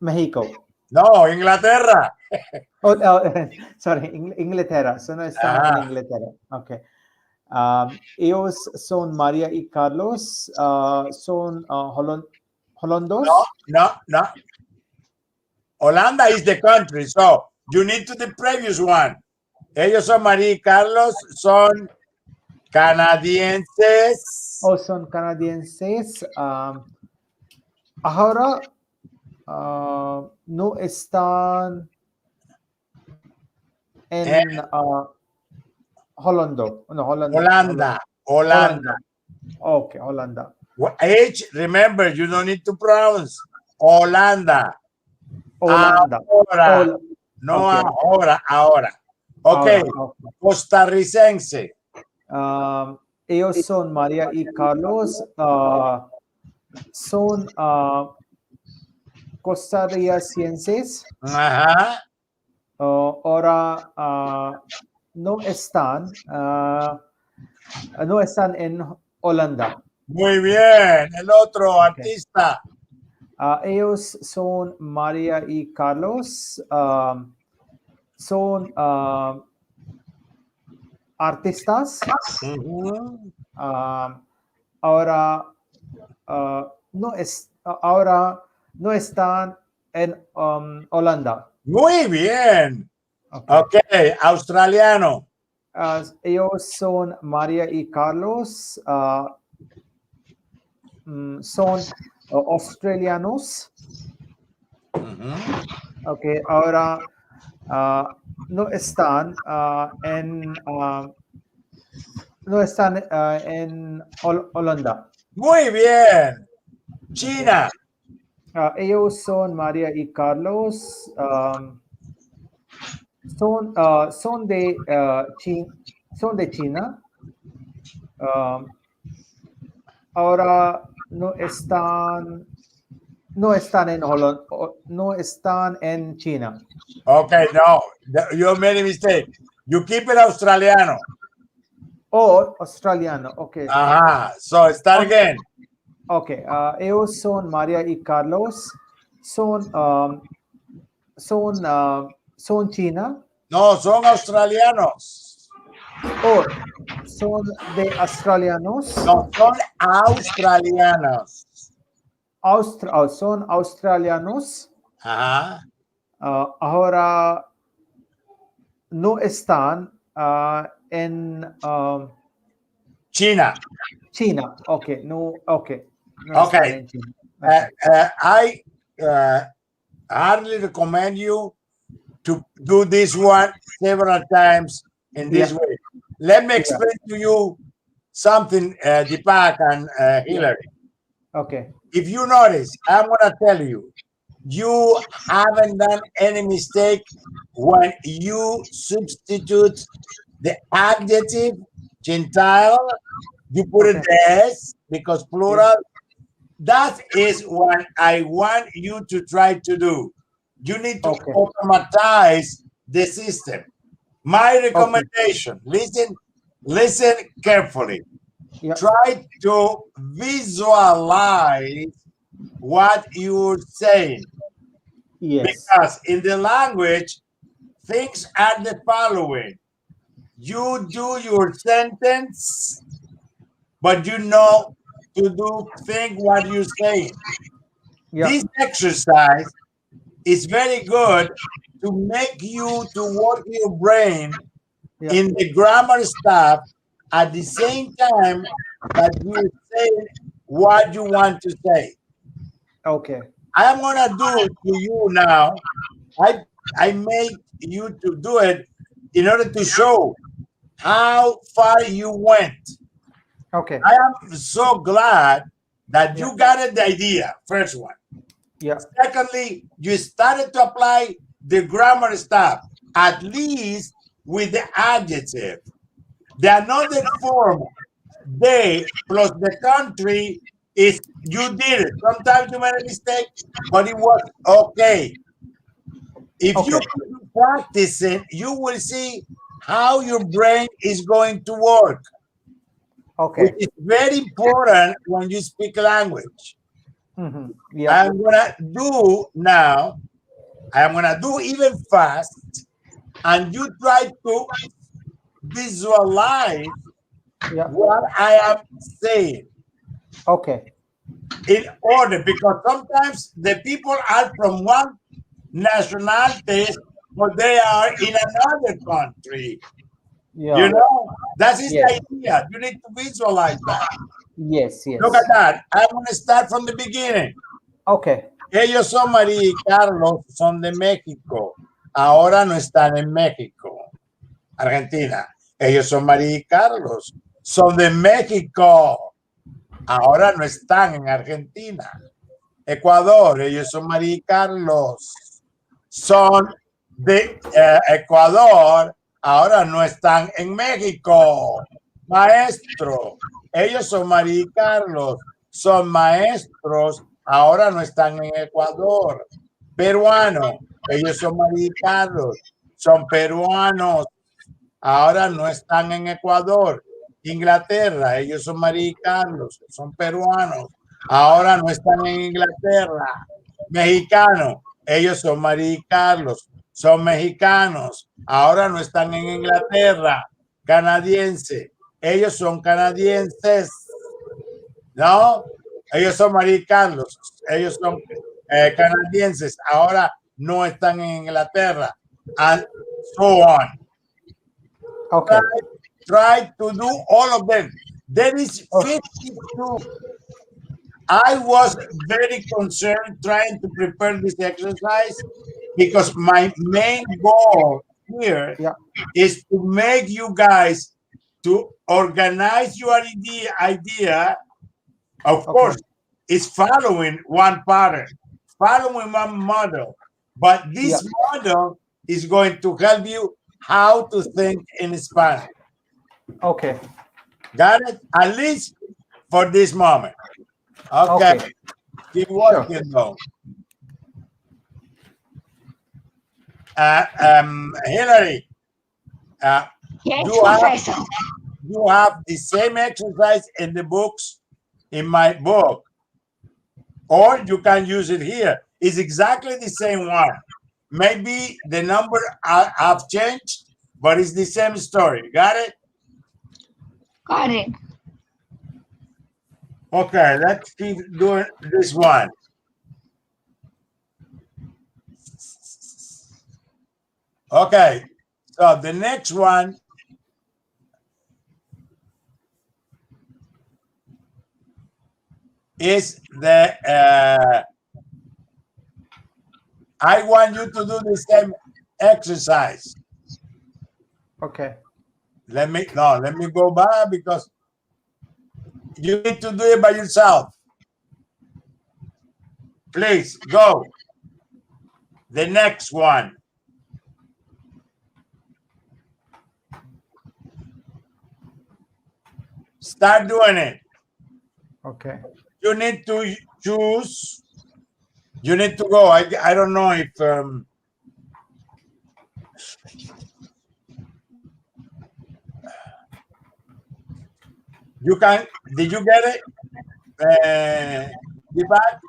México. No, Inglaterra. Oh, sorry, Inglaterra. So no están en Inglaterra. Okay. Ellos son María y Carlos. Son holandos. No. Holanda is the country, so you need to the previous one. Ellos son María y Carlos, son canadienses. Oh, son canadienses. Ahora no están en Holanda. No, Holanda. Okay, Holanda. H, remember, you don't need to pronounce. Holanda. Holanda. Ahora. No Okay. ahora. Okay. Ahora, okay. Costarricense. Ellos son María y Carlos. Son costarricenses. Ajá. Ahora no están en Holanda. Muy bien. El otro artista. Ellos son María y Carlos. Son artistas. Ahora ahora no están en Holanda. Muy bien. Okay. Australiano. Ellos son María y Carlos. Son australianos. Okay, ahora no están en Holanda. Muy bien. China. Ellos son María y Carlos. Son de China. Ahora no están en Holanda, no están en China. Okay, no, you made a mistake. You keep it australiano. Oh, australiano. Okay. So start again. Okay. Ellos son María y Carlos. Son China. No, son australianos. Oh, son de australianos. No, son australianos. Son australianos. Ahora no están en China. China. Okay. No. Okay. No Okay. están en China. Okay. I hardly recommend you to do this one several times in this way. Let me explain to you something, Deepak and Hillary. Okay. If you notice, I'm going to tell you, you haven't done any mistake when you substitute the adjective Gentile, you put it S because plural. That is what I want you to try to do. You need to automatize the system. My recommendation, listen carefully. Try to visualize what you're saying. Yes. Because in the language, things are the following. You do your sentence, but you know to think what you're saying. This exercise is very good to make you to work your brain in the grammar stuff at the same time that you're saying what you want to say. Okay. I'm gonna do to you now. I made you to do it in order to show how far you went. Okay. I am so glad that you got it, the idea, first one. Secondly, you started to apply the grammar stuff, at least with the adjective. The another form, they plus the country, is you did it. Sometimes you made a mistake, but it was okay. If you practice it, you will see how your brain is going to work. Okay. Which is very important when you speak language. I'm gonna do now, I'm gonna do even fast, and you try to visualize what I am saying. Okay. In order, because sometimes the people are from one nationality, but they are in another country. You know, that is the idea. You need to visualize that. Yes. Look at that. I'm going to start from the beginning. Okay. Ellos son María y Carlos, son de México. Ahora no están en México. Argentina. Ellos son María y Carlos, son de México. Ahora no están en Argentina. Ecuador. Ellos son María y Carlos, son de Ecuador. Ahora no están en México. Maestro. Ellos son María y Carlos, son maestros. Ahora no están en Ecuador. Peruano. Ellos son María y Carlos, son peruanos. Ahora no están en Ecuador. Inglaterra. Ellos son María y Carlos, son peruanos. Ahora no están en Inglaterra. Mexicano. Ellos son María y Carlos, son mexicanos. Ahora no están en Inglaterra. Canadiense. Ellos son canadienses. ¿No? Ellos son María y Carlos. Ellos son canadienses. Ahora no están en Inglaterra. And so on. Okay. Try to do all of them. There is 52 I was very concerned trying to prepare this exercise because my main goal here Yeah. is to make you guys to organize your idea. Of Okay. course, it's following one pattern, following one model. But Yeah. this model is going to help you how to think in Spanish. Okay. Got it? At least for this moment. Okay. Okay. Keep Sure. working though. Hillary, uh, Yes, you have Professor. you have the same exercise in the books in my book, or you can use it here. It's exactly the same one. Maybe the number have changed, but it's the same story. Got it? Got it. Okay, let's keep doing this one. Okay, so the next one is the I want you to do the same exercise. Okay. Let me go back because you need to do it by yourself. Please go. The next one. Start doing it. Okay. You need to choose. You need to go. I don't know if you can. Did you get it? Deepak?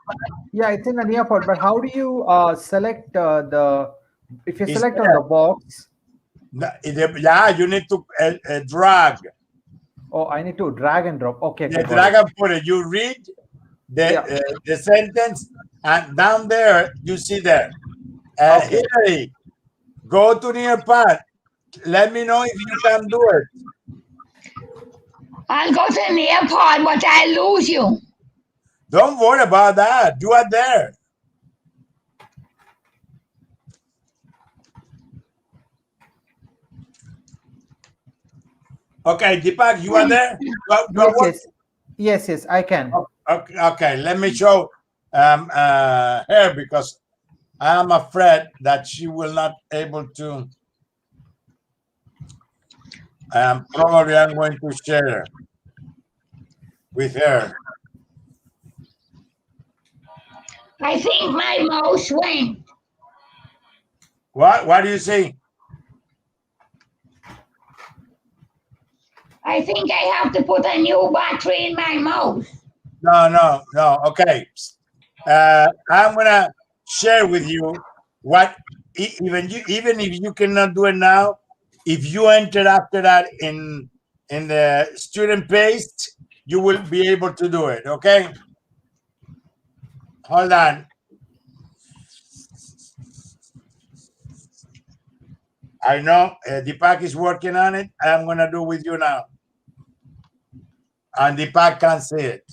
Yeah, it's in a nearpod, but how do you select if you It's select on there. the box? Yeah, you need to drag. Oh, I need to drag and drop. Okay, The okay, got drag it. and put it. You read Yeah. the sentence, and down there you see there. Okay. Hillary, go to Nearpod. Let me know if you can do it. I'll go to the nearpod, but I'll lose you. Don't worry about that. Do it there. Okay, Deepak, you are there? You are Yes, working? yes, yes, yes. I can. Okay, let me show her because I am afraid that she will not able to. Probably I'm going to share with her. I think my mouse went. What do you see? I think I have to put a new battery in my mouse. No. Okay. I'm gonna share with you what even if you cannot do it now, if you enter after that in the student paste, you will be able to do it. Okay. Hold on. I know Deepak is working on it. I'm gonna do with you now, and Deepak can see it.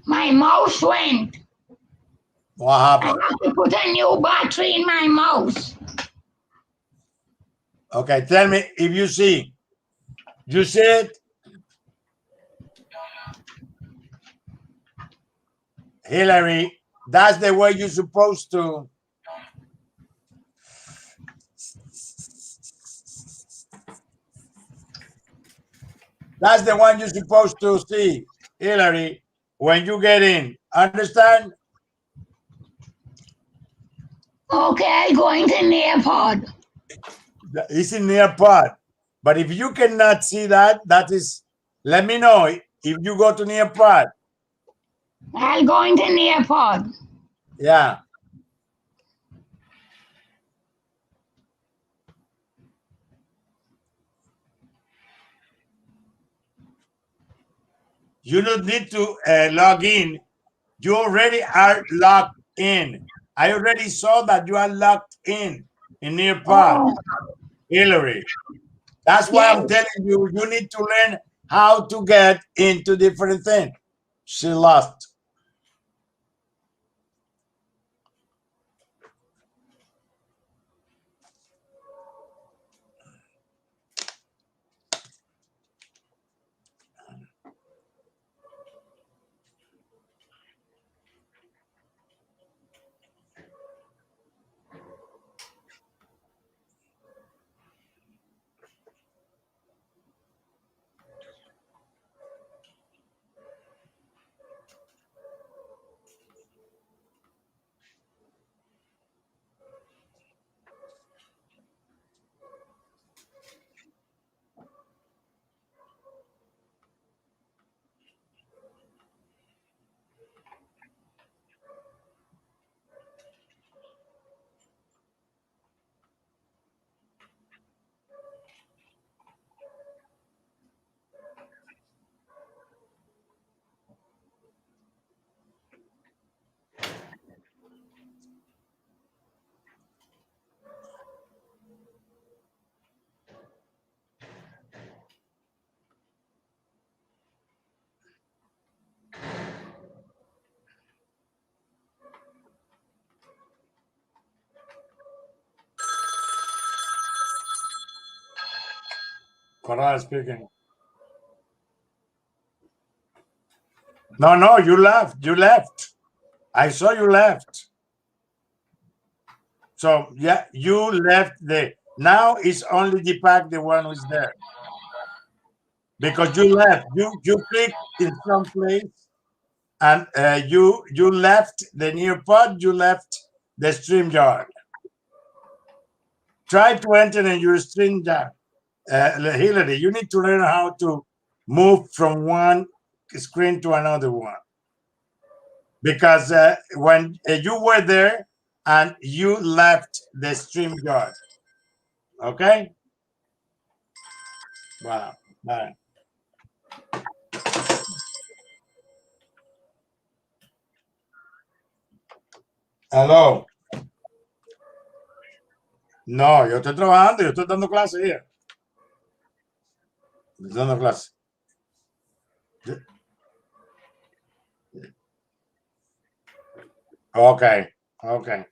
My mouse went. What I happened? have to put a new battery in my mouse. Okay, tell me if you see. You see it? Hillary, that's the way you're supposed to. That's the one you're supposed to see, Hillary, when you get in. Understand? Okay, going to nearpod. It's in near part. But if you cannot see that, that is, let me know if you go to near part. I'll go into nearpod. Yeah. You don't need to log in You already are locked in. I already saw that you are locked in Nearpod, Oh, Hillary. That's why I'm yes. telling you, you need to learn how to get into different things. She lost. Corral speaking. No, no, you left. You left. I saw you left. So yeah, you left now it's only Deepak the one who's there. Because you left. You clicked in some place and you left the Nearpod, you left the StreamYard. Try to enter in your StreamYard. Hillary, you need to learn how to move from one screen to another one. Because when you were there and you left the StreamYard. Okay? Wow. Bye. Hello. No, yo estoy trabajando, yo estoy dando clase here. Estoy dando clase. Okay, okay.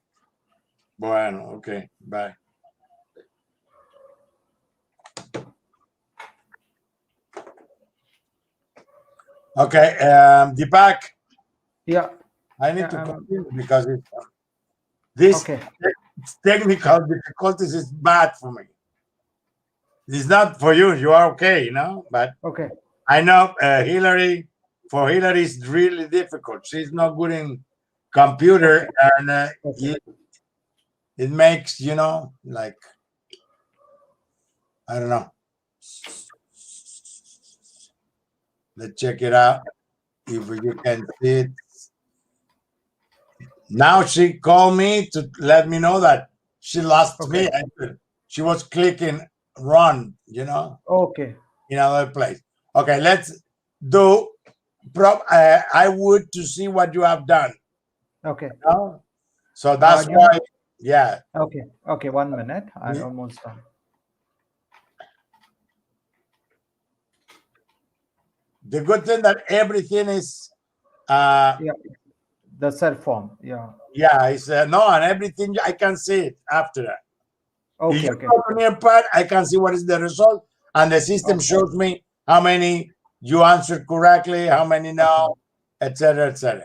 Bueno, okay, bye. Okay, Deepak, Yeah. I need Yeah, to continue because this okay. technical difficulties is bad for me. It's not for you. You are okay, But Okay. I know Hillary. For Hillary, it's really difficult. She's not good in computer, and Okay. it makes like I don't know. Let's check it out if you can see it. Now she called me to let me know that she lost me. Okay. She was clicking run, Okay. in another place. Okay, let's do. I would to see what you have done. Okay. So that's you why, yeah. Okay. Okay. 1 minute. I'm almost done. The good thing that everything is, Yeah. The self form. Yeah. yeah, it's no, and everything I can see it after that. If Okay. you Okay. go to Nearpod, I can see what is the result, and the system shows me how many you answered correctly, how many no, etc., etc.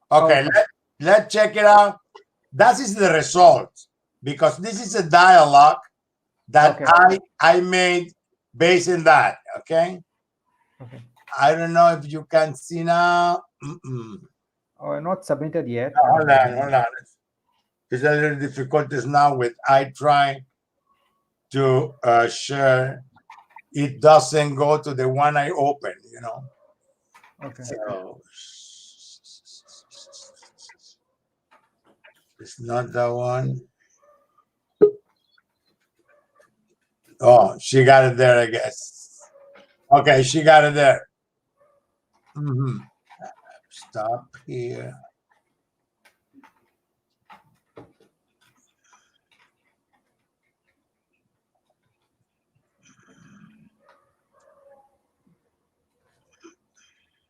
Okay, let's check it out. That is the result because this is a dialogue that I made based on that. Okay. Okay. I don't know if you can see now. Oh, not submitted yet. Hold on. It's a little difficulties now with I try to share. It doesn't go to the one I open, Okay. So it's not that one. Oh, she got it there, I guess. Okay, she got it there. stop here.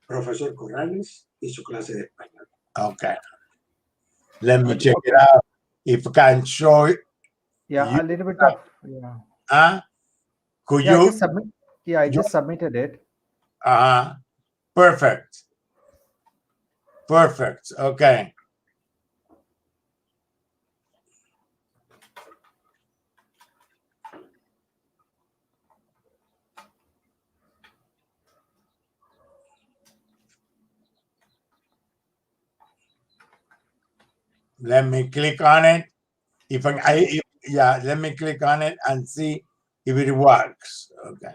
Profesor Corrales y su clase de español. Okay. Let me check it out. If I can show it. Yeah, You- a little bit of yeah. Huh? Could Yeah, I you? just submit. Yeah, I you- just submitted it. Perfect. Perfect. Okay. Let me click on it. If yeah, let me click on it and see if it works. Okay.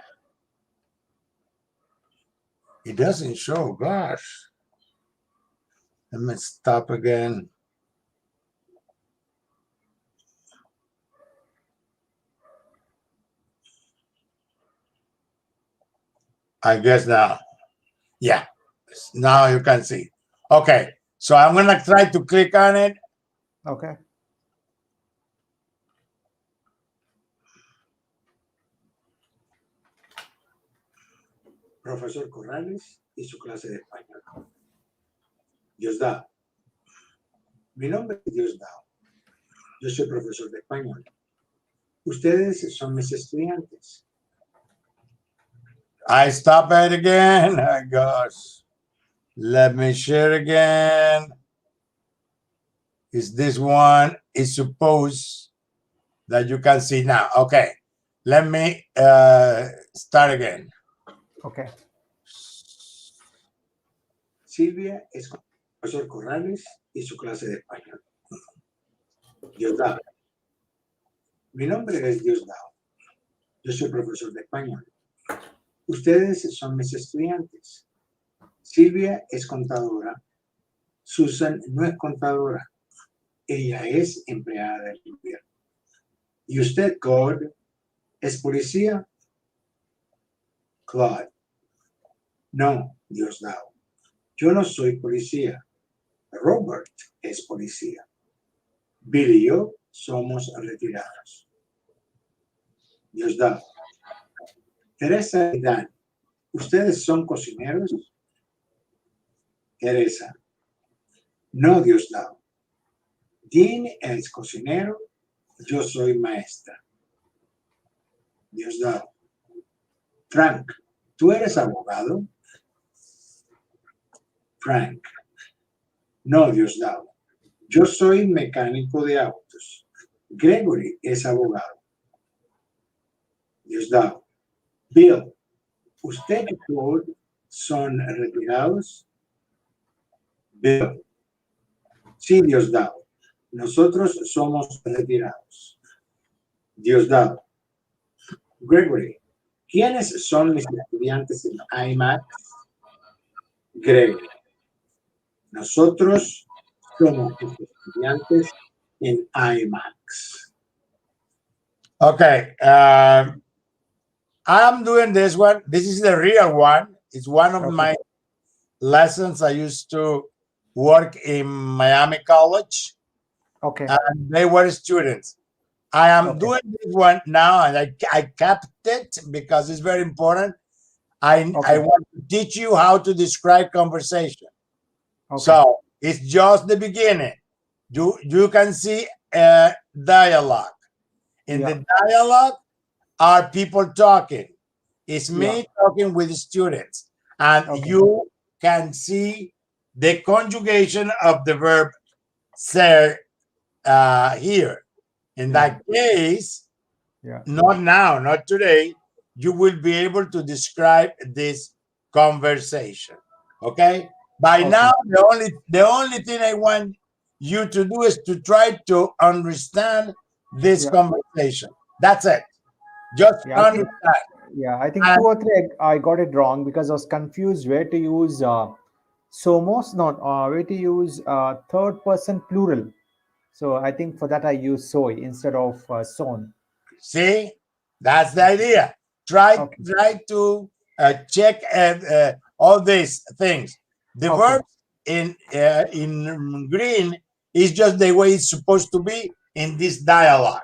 It doesn't show. Gosh. Let me stop again. I guess now. Yeah. Now you can see. Okay. So I'm gonna try to click on it. Okay. Profesor Corrales y su clase de español. Diosdado. Mi nombre es Diosdado. Yo soy profesor de español. Ustedes son mis estudiantes. I stop it again. Oh, gosh. Let me share again. Is this one is supposed that you can see now? Okay. Let me start again. Okay. Silvia es profesor Corrales y su clase de español. Diosdado. Mi nombre es Diosdado. Yo soy profesor de español. Ustedes son mis estudiantes. Silvia es contadora. Susan no es contadora. Ella es empleada del gobierno. ¿Y usted, Claude, es policía? Claude. No, Diosdado. Yo no soy policía. Robert es policía. Bill y yo somos retirados. Diosdado. Teresa y Dan, ¿ustedes son cocineros? Teresa. No, Diosdado. Dean es cocinero, yo soy maestra. Diosdado. Frank, ¿tú eres abogado? Frank. No, Diosdado. Yo soy mecánico de autos. Gregory es abogado. Diosdado. Bill, ¿usted y Claude son retirados? Bill. Sí, Diosdado. Nosotros somos retirados. Diosdado. Gregory, ¿quiénes son mis estudiantes en IMAX? Gregory. Nosotros somos tus estudiantes en IMAX. Okay. I'm doing this one. This is the real one. It's one of my lessons. I used to work in Miami College. Okay. And they were students. I am doing this one now, and I kept it because it's very important. I want to teach you how to describe conversation. Okay. So it's just the beginning. You can see dialogue. In the dialogue are people talking. It's me talking with students, and you can see the conjugation of the verb ser here. In that case, not now, not today, you will be able to describe this conversation. Okay? By now, the only thing I want you to do is to try to understand this conversation. That's it. Just understand. I think 2 or 3 I got it wrong because I was confused where to use somos, not where to use third person plural. So I think for that I use soy instead of son. See, that's the idea. Try to check all these things. The verbs in green is just the way it's supposed to be in this dialogue.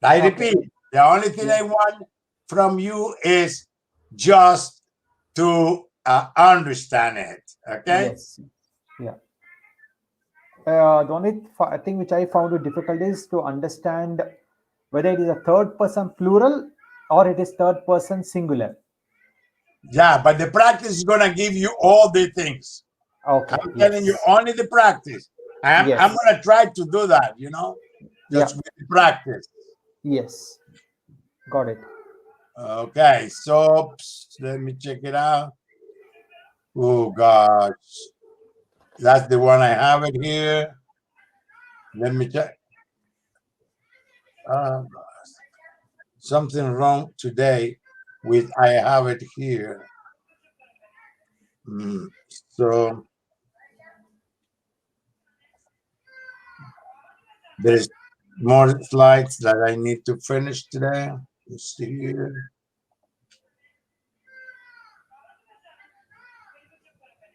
I Okay. repeat, the only thing I want from you is just to understand it. Okay. Yes. Yeah. The only thing which I found it difficult is to understand whether it is a third person plural or it is third person singular. Yeah, but the practice is gonna give you all the things. Okay. I'm telling you Yes. only the practice. I'm Yes. gonna try to do that, you know, Yeah. just with the practice. Yes. Got it. Okay, so let me check it out. Oh gosh, that's the one I have it here. Let me check. Something wrong today with I have it here. So there's more slides that I need to finish today. Let's see here.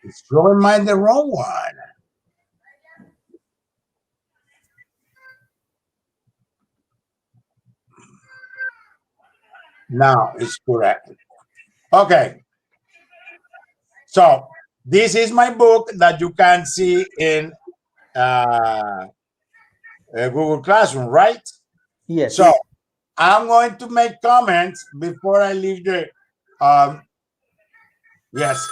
It's showing mine the wrong one. Now it's correct. Okay. So this is my book that you can see in Google Classroom, right? Yes. So I'm going to make comments before I leave the. Yes.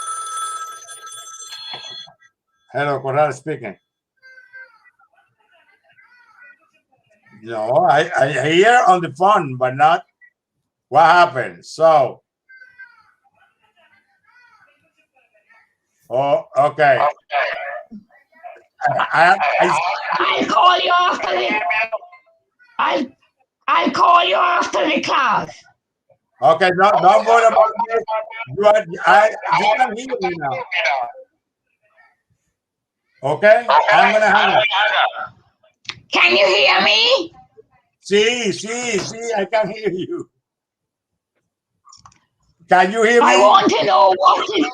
Hello, Corral speaking. No, I hear on the phone, but not what happened. So, oh, okay. I'll call you after the. I'll call you after the class. Okay, don't worry about this. You can hear me now. Okay, I'm gonna hang up. Can you hear me? See, I can hear you. Can you hear me? I want to know what to.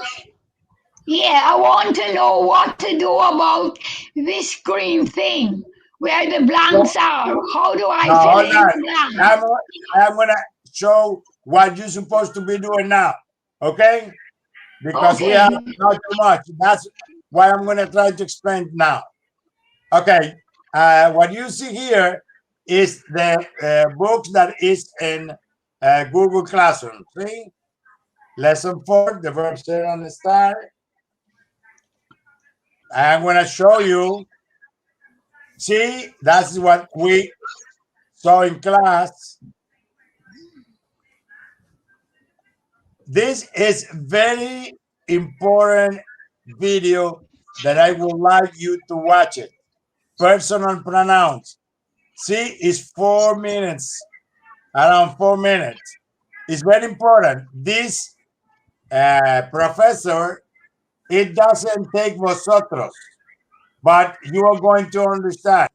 Yeah, I want to know what to do about this green thing where the blanks are. How do I No, fill hold in on. the blanks? I'm gonna show what you're supposed to be doing now. Okay? Because we have Okay. not too much. That's why I'm gonna try to explain now. Okay. What you see here is the books that is in Google Classroom. See? Lesson 4, the verb SER and ESTAR. I'm gonna show you. See, that's what we saw in class. This is very important video that I would like you to watch it. Personal pronouns. See, it's 4 minutes, around 4 minutes. It's very important. This professor, it doesn't take vosotros, but you are going to understand.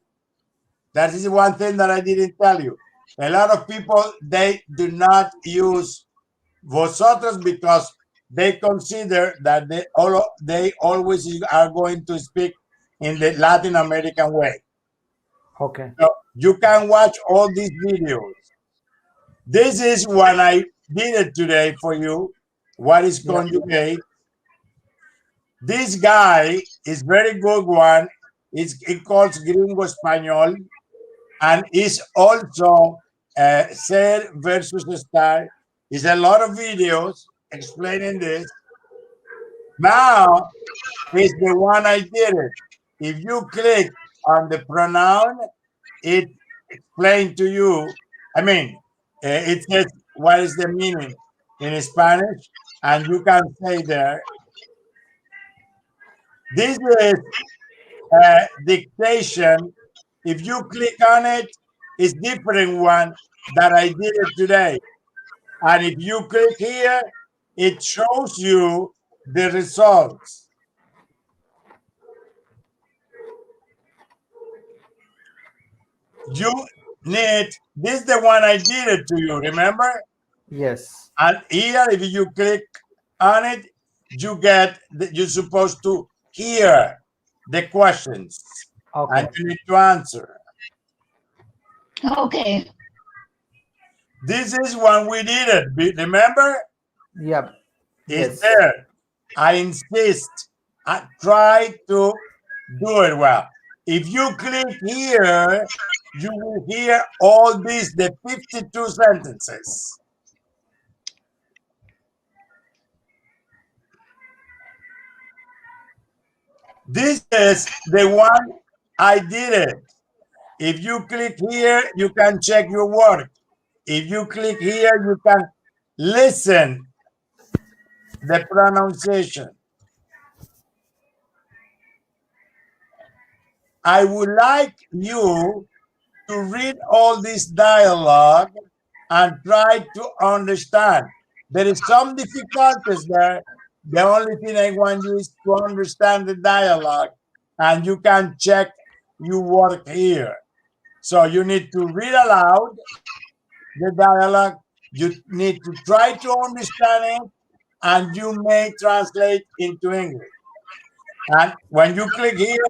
That is one thing that I didn't tell you. A lot of people, they do not use vosotros because they consider that they always are going to speak in the Latin American way. Okay. So you can watch all these videos. This is what I did it today for you. What is Yeah. conjugate? This guy is very good one. It calls Gringo Español, and is also SER versus ESTAR. Is a lot of videos explaining this. Now is the one I did it. If you click on the pronoun, it explains to you. I mean, it says what is the meaning in Spanish, and you can say there. This is dictation. If you click on it, it's different one that I did it today. And if you click here, it shows you the results. You need, this is the one I did it to you, remember? Yes. And here, if you click on it, you get, you're supposed to hear the questions. Okay. And you need to answer. Okay. This is when we did it. Remember? Yep. It's Yes. there. I insist. I try to do it well. If you click here, you will hear all these, the 52 sentences. This is the one I did it. If you click here, you can check your work. If you click here, you can listen the pronunciation. I would like you to read all this dialogue and try to understand. There is some difficulties there. The only thing I want you is to understand the dialogue, and you can check your work here. So you need to read aloud the dialogue. You need to try to understand it, and you may translate into English. And when you click here,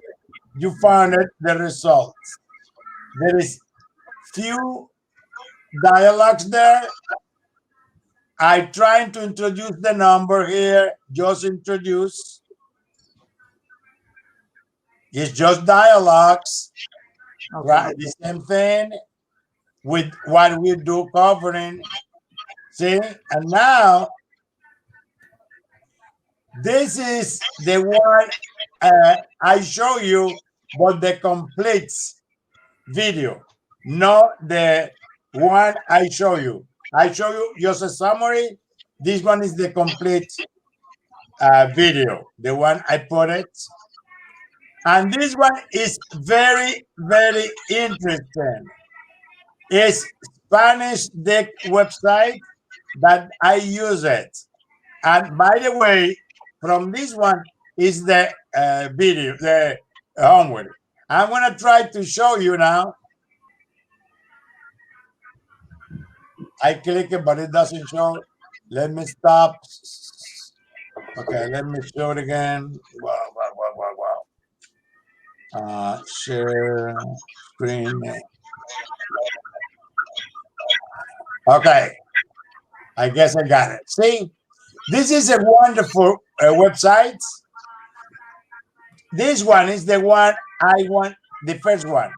you find it, the results. There is few dialogues there. I trying to introduce the number here. Just introduce. It's just dialogues. Okay. Right? The same thing with what we do covering. See? And now this is the one I show you, but the complete video, not the one I show you. I show you just a summary. This one is the complete video, the one I put it. And this one is very, very interesting. It's Spanish Deck website that I use it. And by the way, from this one is the video, the homework. I'm going to try to show you now. I click it, but it doesn't show. Let me stop. Okay, let me show it again. Wow. Share screen. Okay, I guess I got it. See, this is a wonderful website. This one is the one I want, the first one.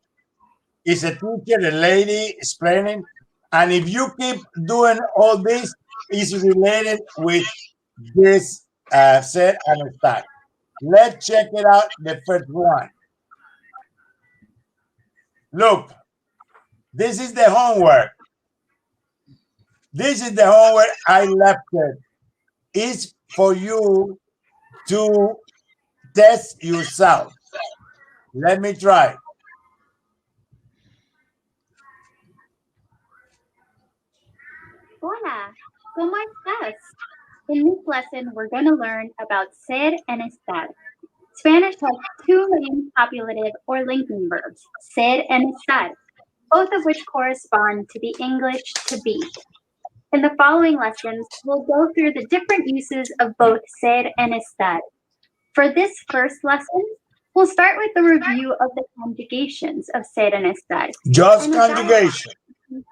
It's a teacher, a lady explaining. And if you keep doing all this, it's related with this SER and ESTAR. Let's check it out, the first one. Look, this is the homework. This is the homework I left it. It's for you to test yourself. Let me try. Hola, ¿cómo estás? In this lesson, we're going to learn about ser and estar. Spanish has two main copulative or linking verbs, ser and estar, both of which correspond to the English to be. In the following lessons, we'll go through the different uses of both ser and estar. For this first lesson, we'll start with a review of the conjugations of ser and estar. Just And conjugation.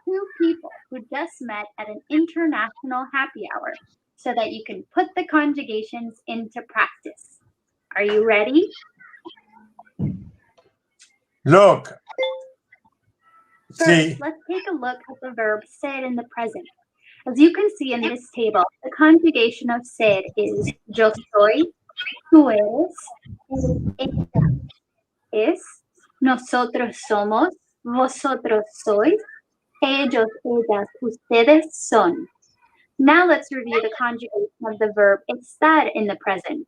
two people who just met at an international happy hour so that you can put the conjugations into practice. Are you ready? Look. First, See, let's take a look at the verb ser in the present. As you can see in this table, the conjugation of ser is yo soy, tú eres, ella es, nosotros somos, vosotros sois, ellos, ellas, ustedes son. Now let's review the conjugation of the verb estar in the present.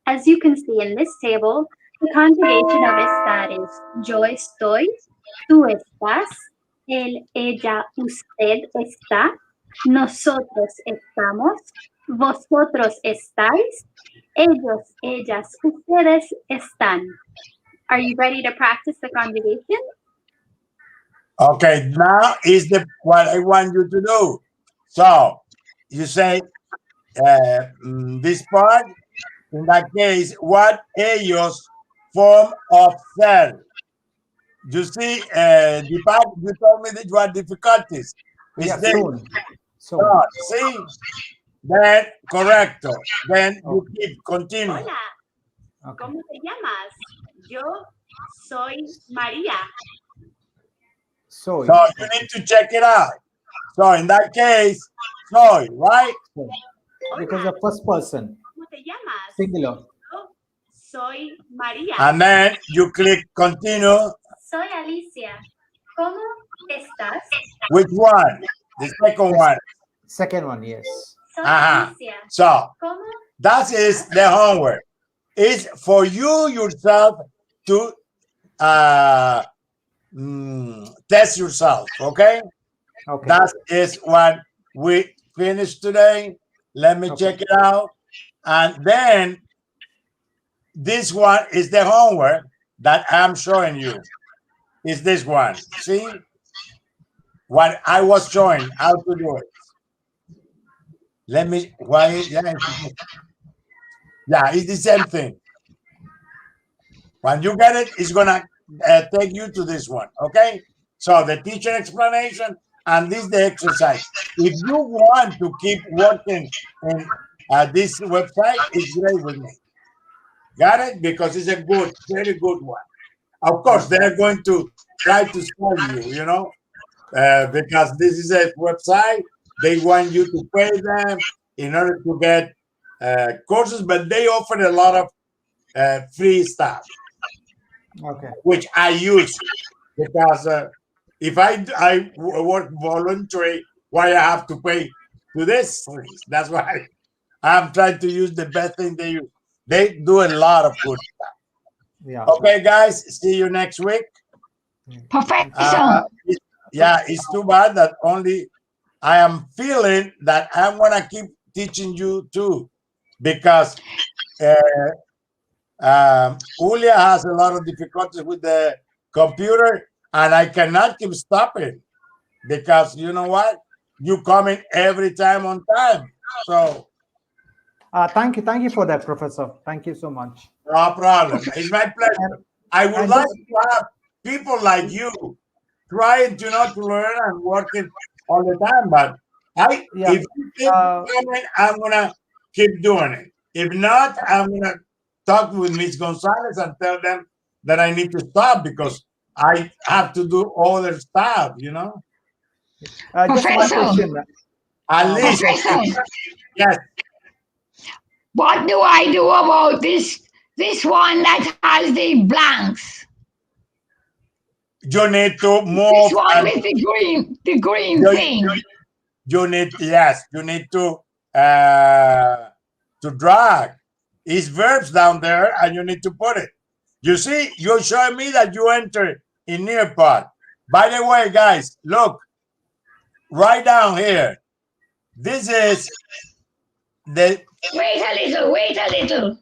As you can see in this table, the conjugation of estar is yo estoy, tú estás, él, ella, usted está, nosotros estamos, vosotros estáis, ellos, ellas, ustedes están. Are you ready to practice the conjugation? okay, now is the what I want you to do. So you say this part. In that case, what ellos form of cell. You see, Deepak, you told me that you had difficulties. It's Yeah, this. soon. Soon. See? Then correcto. Then you keep continue. Hola, Okay. ¿cómo te llamas? Yo soy María. So, So you need to check it out. So in that case, soy, right? because Hola, the first person, ¿cómo te llamas? singular. Yo soy María. And then you click continue. Soy Alicia. ¿Cómo estás? Which one? The second one. Second one, yes. Soy Uh-huh. Alicia. So ¿Cómo? that is the homework. It's for you yourself to test yourself, okay? Okay. That is what we finished today. Let me check it out. And then this one is the homework that I'm showing you. Is this one. See? What I was showing how to do it. Let me, yeah, it's the same thing. When you get it, it's gonna take you to this one, okay? So the teacher explanation and this the exercise. If you want to keep working in this website, it's great with me. Got it? Because it's a good, very good one. Of course, they're going to try to sell you, because this is a website. They want you to pay them in order to get courses, but they offer a lot of free stuff. Okay. Which I use because if I work voluntary, why I have to pay to this? That's why I'm trying to use the best thing they use. They do a lot of good stuff. Yeah. Okay, guys, see you next week. Professor. It's too bad that only I am feeling that I'm gonna keep teaching you too, because Julia has a lot of difficulties with the computer, and I cannot keep stopping because you know what? You come in every time on time. So Thank you for that, Professor. Thank you so much. no problem. It's my pleasure. I would and like just- to have people like you trying to learn and working all the time. But if you keep coming, I'm gonna keep doing it. If not, I'm gonna talk with Miss Gonzalez and tell them that I need to stop because I have to do other stuff. Just one Professor. question. At least, Professor. yes. What do I do about this one that has the blanks? You need to move. This one with the green thing. You need to drag. It's verbs down there, and you need to put it. You see, you're showing me that you enter in Nearpod. By the way, guys, look right down here. This is the. Wait a little.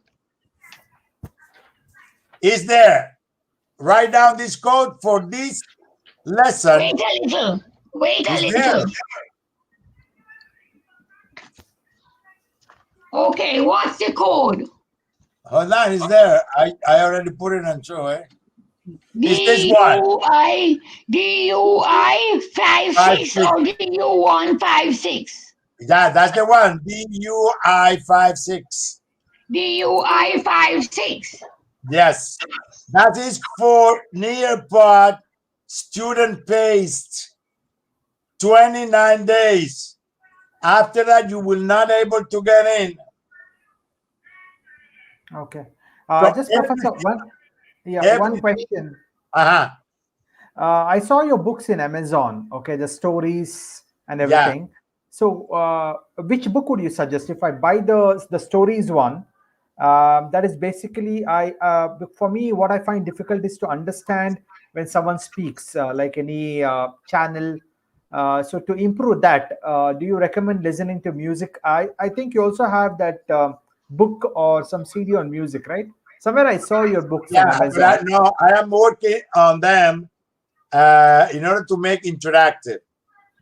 Is there? Write down this code for this lesson. Wait a Is little. there? Okay, what's the code? Hold on, it's there. I already put it on show, eh? It's this one. DUI 56 or DU156? Yeah, that's the one. DUI 56. DUI 56. Yes. That is for Nearpod student based 29 days. After that, you will not able to get in. Okay. So Just Professor, one question. I saw your books in Amazon. Okay, the stories and everything. So, which book would you suggest if I buy the stories one? That is basically for me, what I find difficult is to understand when someone speaks, like any channel. So to improve that, do you recommend listening to music? I think you also have that book or some CD on music, right? Somewhere I saw your books on Amazon. No, I am working on them in order to make interactive.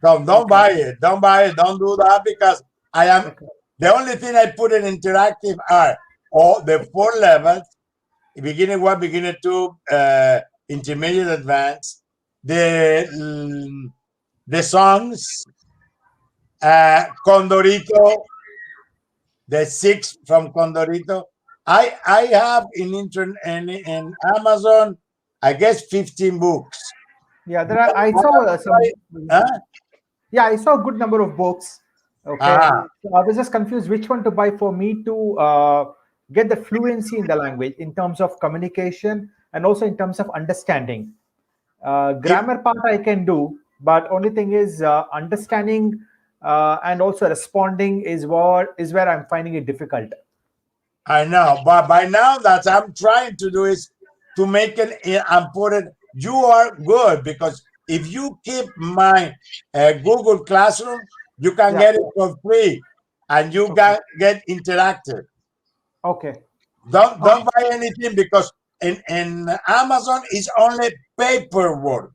So don't buy it. Don't buy it. Don't do that because I am the only thing I put in interactive are all the 4 levels beginner 1, beginner 2, intermediate, advanced. The songs, Condorito, the 6 from Condorito. I have in Amazon, I guess 15 books. Yeah, there are. I saw some. Huh? Yeah, I saw a good number of books. Okay, Ah, so I was just confused which one to buy for me to get the fluency in the language in terms of communication and also in terms of understanding. Grammar part I can do, but only thing is understanding and also responding is where I'm finding it difficult. I know, but by now that I'm trying to do is to make it and put it. You are good because if you keep my Google Classroom, you can Yeah. get it for free, and you Okay. can get interactive. Okay. Don't buy anything because in Amazon it's only paperwork,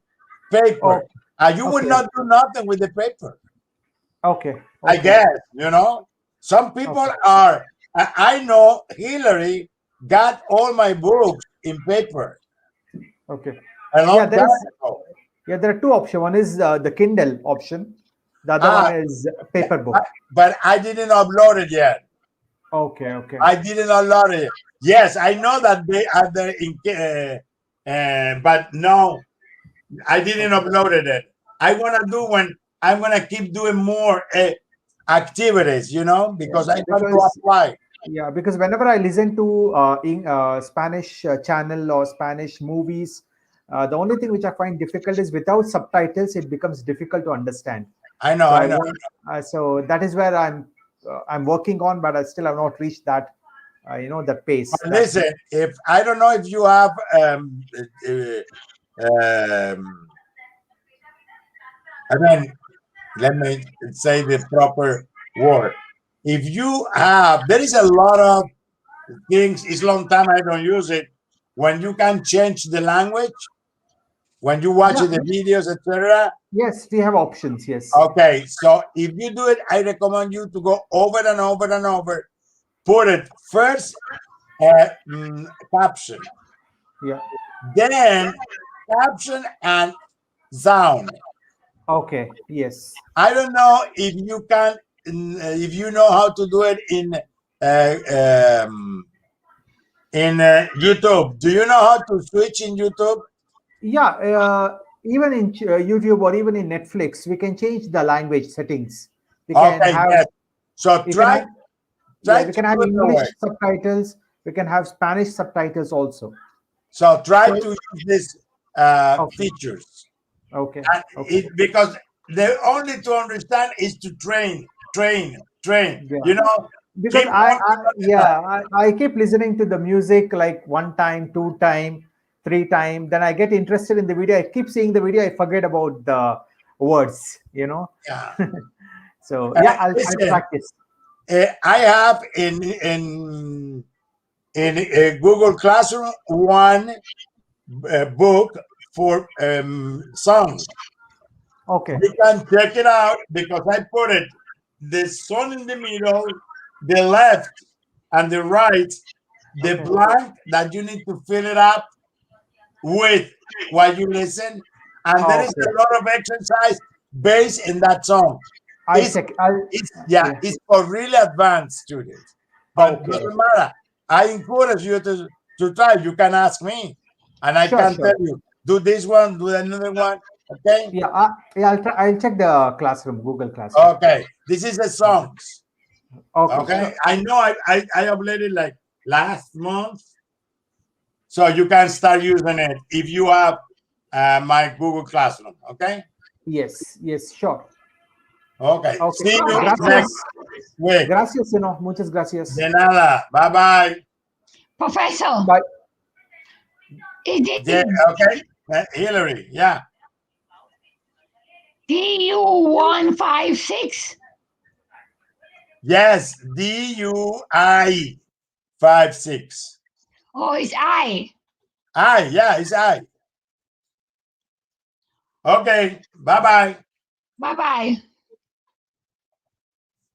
paper, Oh, and you will okay. not do nothing with the paper. Okay. I Okay. guess, some people Okay. are. I know Hillary got all my books in paper Okay. a Yeah, long there time is. ago. Yeah, there are two options. One is the Kindle option. The other Ah, one is paper book. but I didn't upload it yet. Okay. Okay. I didn't upload it. Yes, I know that they are there but no, I didn't Okay. upload it. I wanna do when I'm gonna keep doing more activities, Yeah, because I want to because apply. because whenever I listen to Spanish channel or Spanish movies, the only thing which I find difficult is without subtitles, it becomes difficult to understand. I know, So I I know. want, so that is where I'm working on, but I still have not reached that, the pace. But listen, if I don't know if you have um, I mean, let me say the proper word. If you have, there is a lot of things. It's long time I don't use it. When you can change the language, when you watch Yeah. the videos, etc. Yes, we have options. Yes. Okay, so if you do it, I recommend you to go over and over and over. Put it first, caption, Yeah. then caption and sound. Okay. Yes. I don't know if you can, if you know how to do it YouTube. Do you know how to switch in YouTube? Yeah. Even in YouTube or even in Netflix, we can change the language settings. We can Okay, have yes. So we can try have yeah try we to can have do it the English way. subtitles. We can have Spanish subtitles also. So try So to use these okay. features. Okay. And Okay. because the only to understand is to train. Yeah. Because Keep on. I keep listening to the music like one time, two time, three time. Then I get interested in the video. I keep seeing the video. I forget about the words. Yeah. So yeah, I'll Listen, practice. I have in Google Classroom one book for songs. Okay. You can check it out because I put it the sun in the middle, the left and the right, the Okay. blank that you need to fill it up with while you listen, and there is Okay. a lot of exercise based in that song. I'll It's check. I'll yeah. it's for really advanced students, but Okay. doesn't matter. I encourage you to try. You can ask me, and I Sure. can Sure. tell you do this one, do another one. Okay, Yeah. Yeah. I'll try. I'll check the classroom, Google Classroom. okay. This is the songs. Okay. Okay, Sure. I know I uploaded like last month, so you can start using it if you have my Google Classroom. Okay. Yes. Yes. Sure. Okay. Okay. See you Gracias. next week. Gracias. Muchas gracias. De nada. Bye bye. Professor, Bye. is it Yeah, okay. Hillary. Yeah. DU156? Yes. DUI 56. Oh, it's I. I. Yeah, it's I. Okay. Bye bye. Bye bye.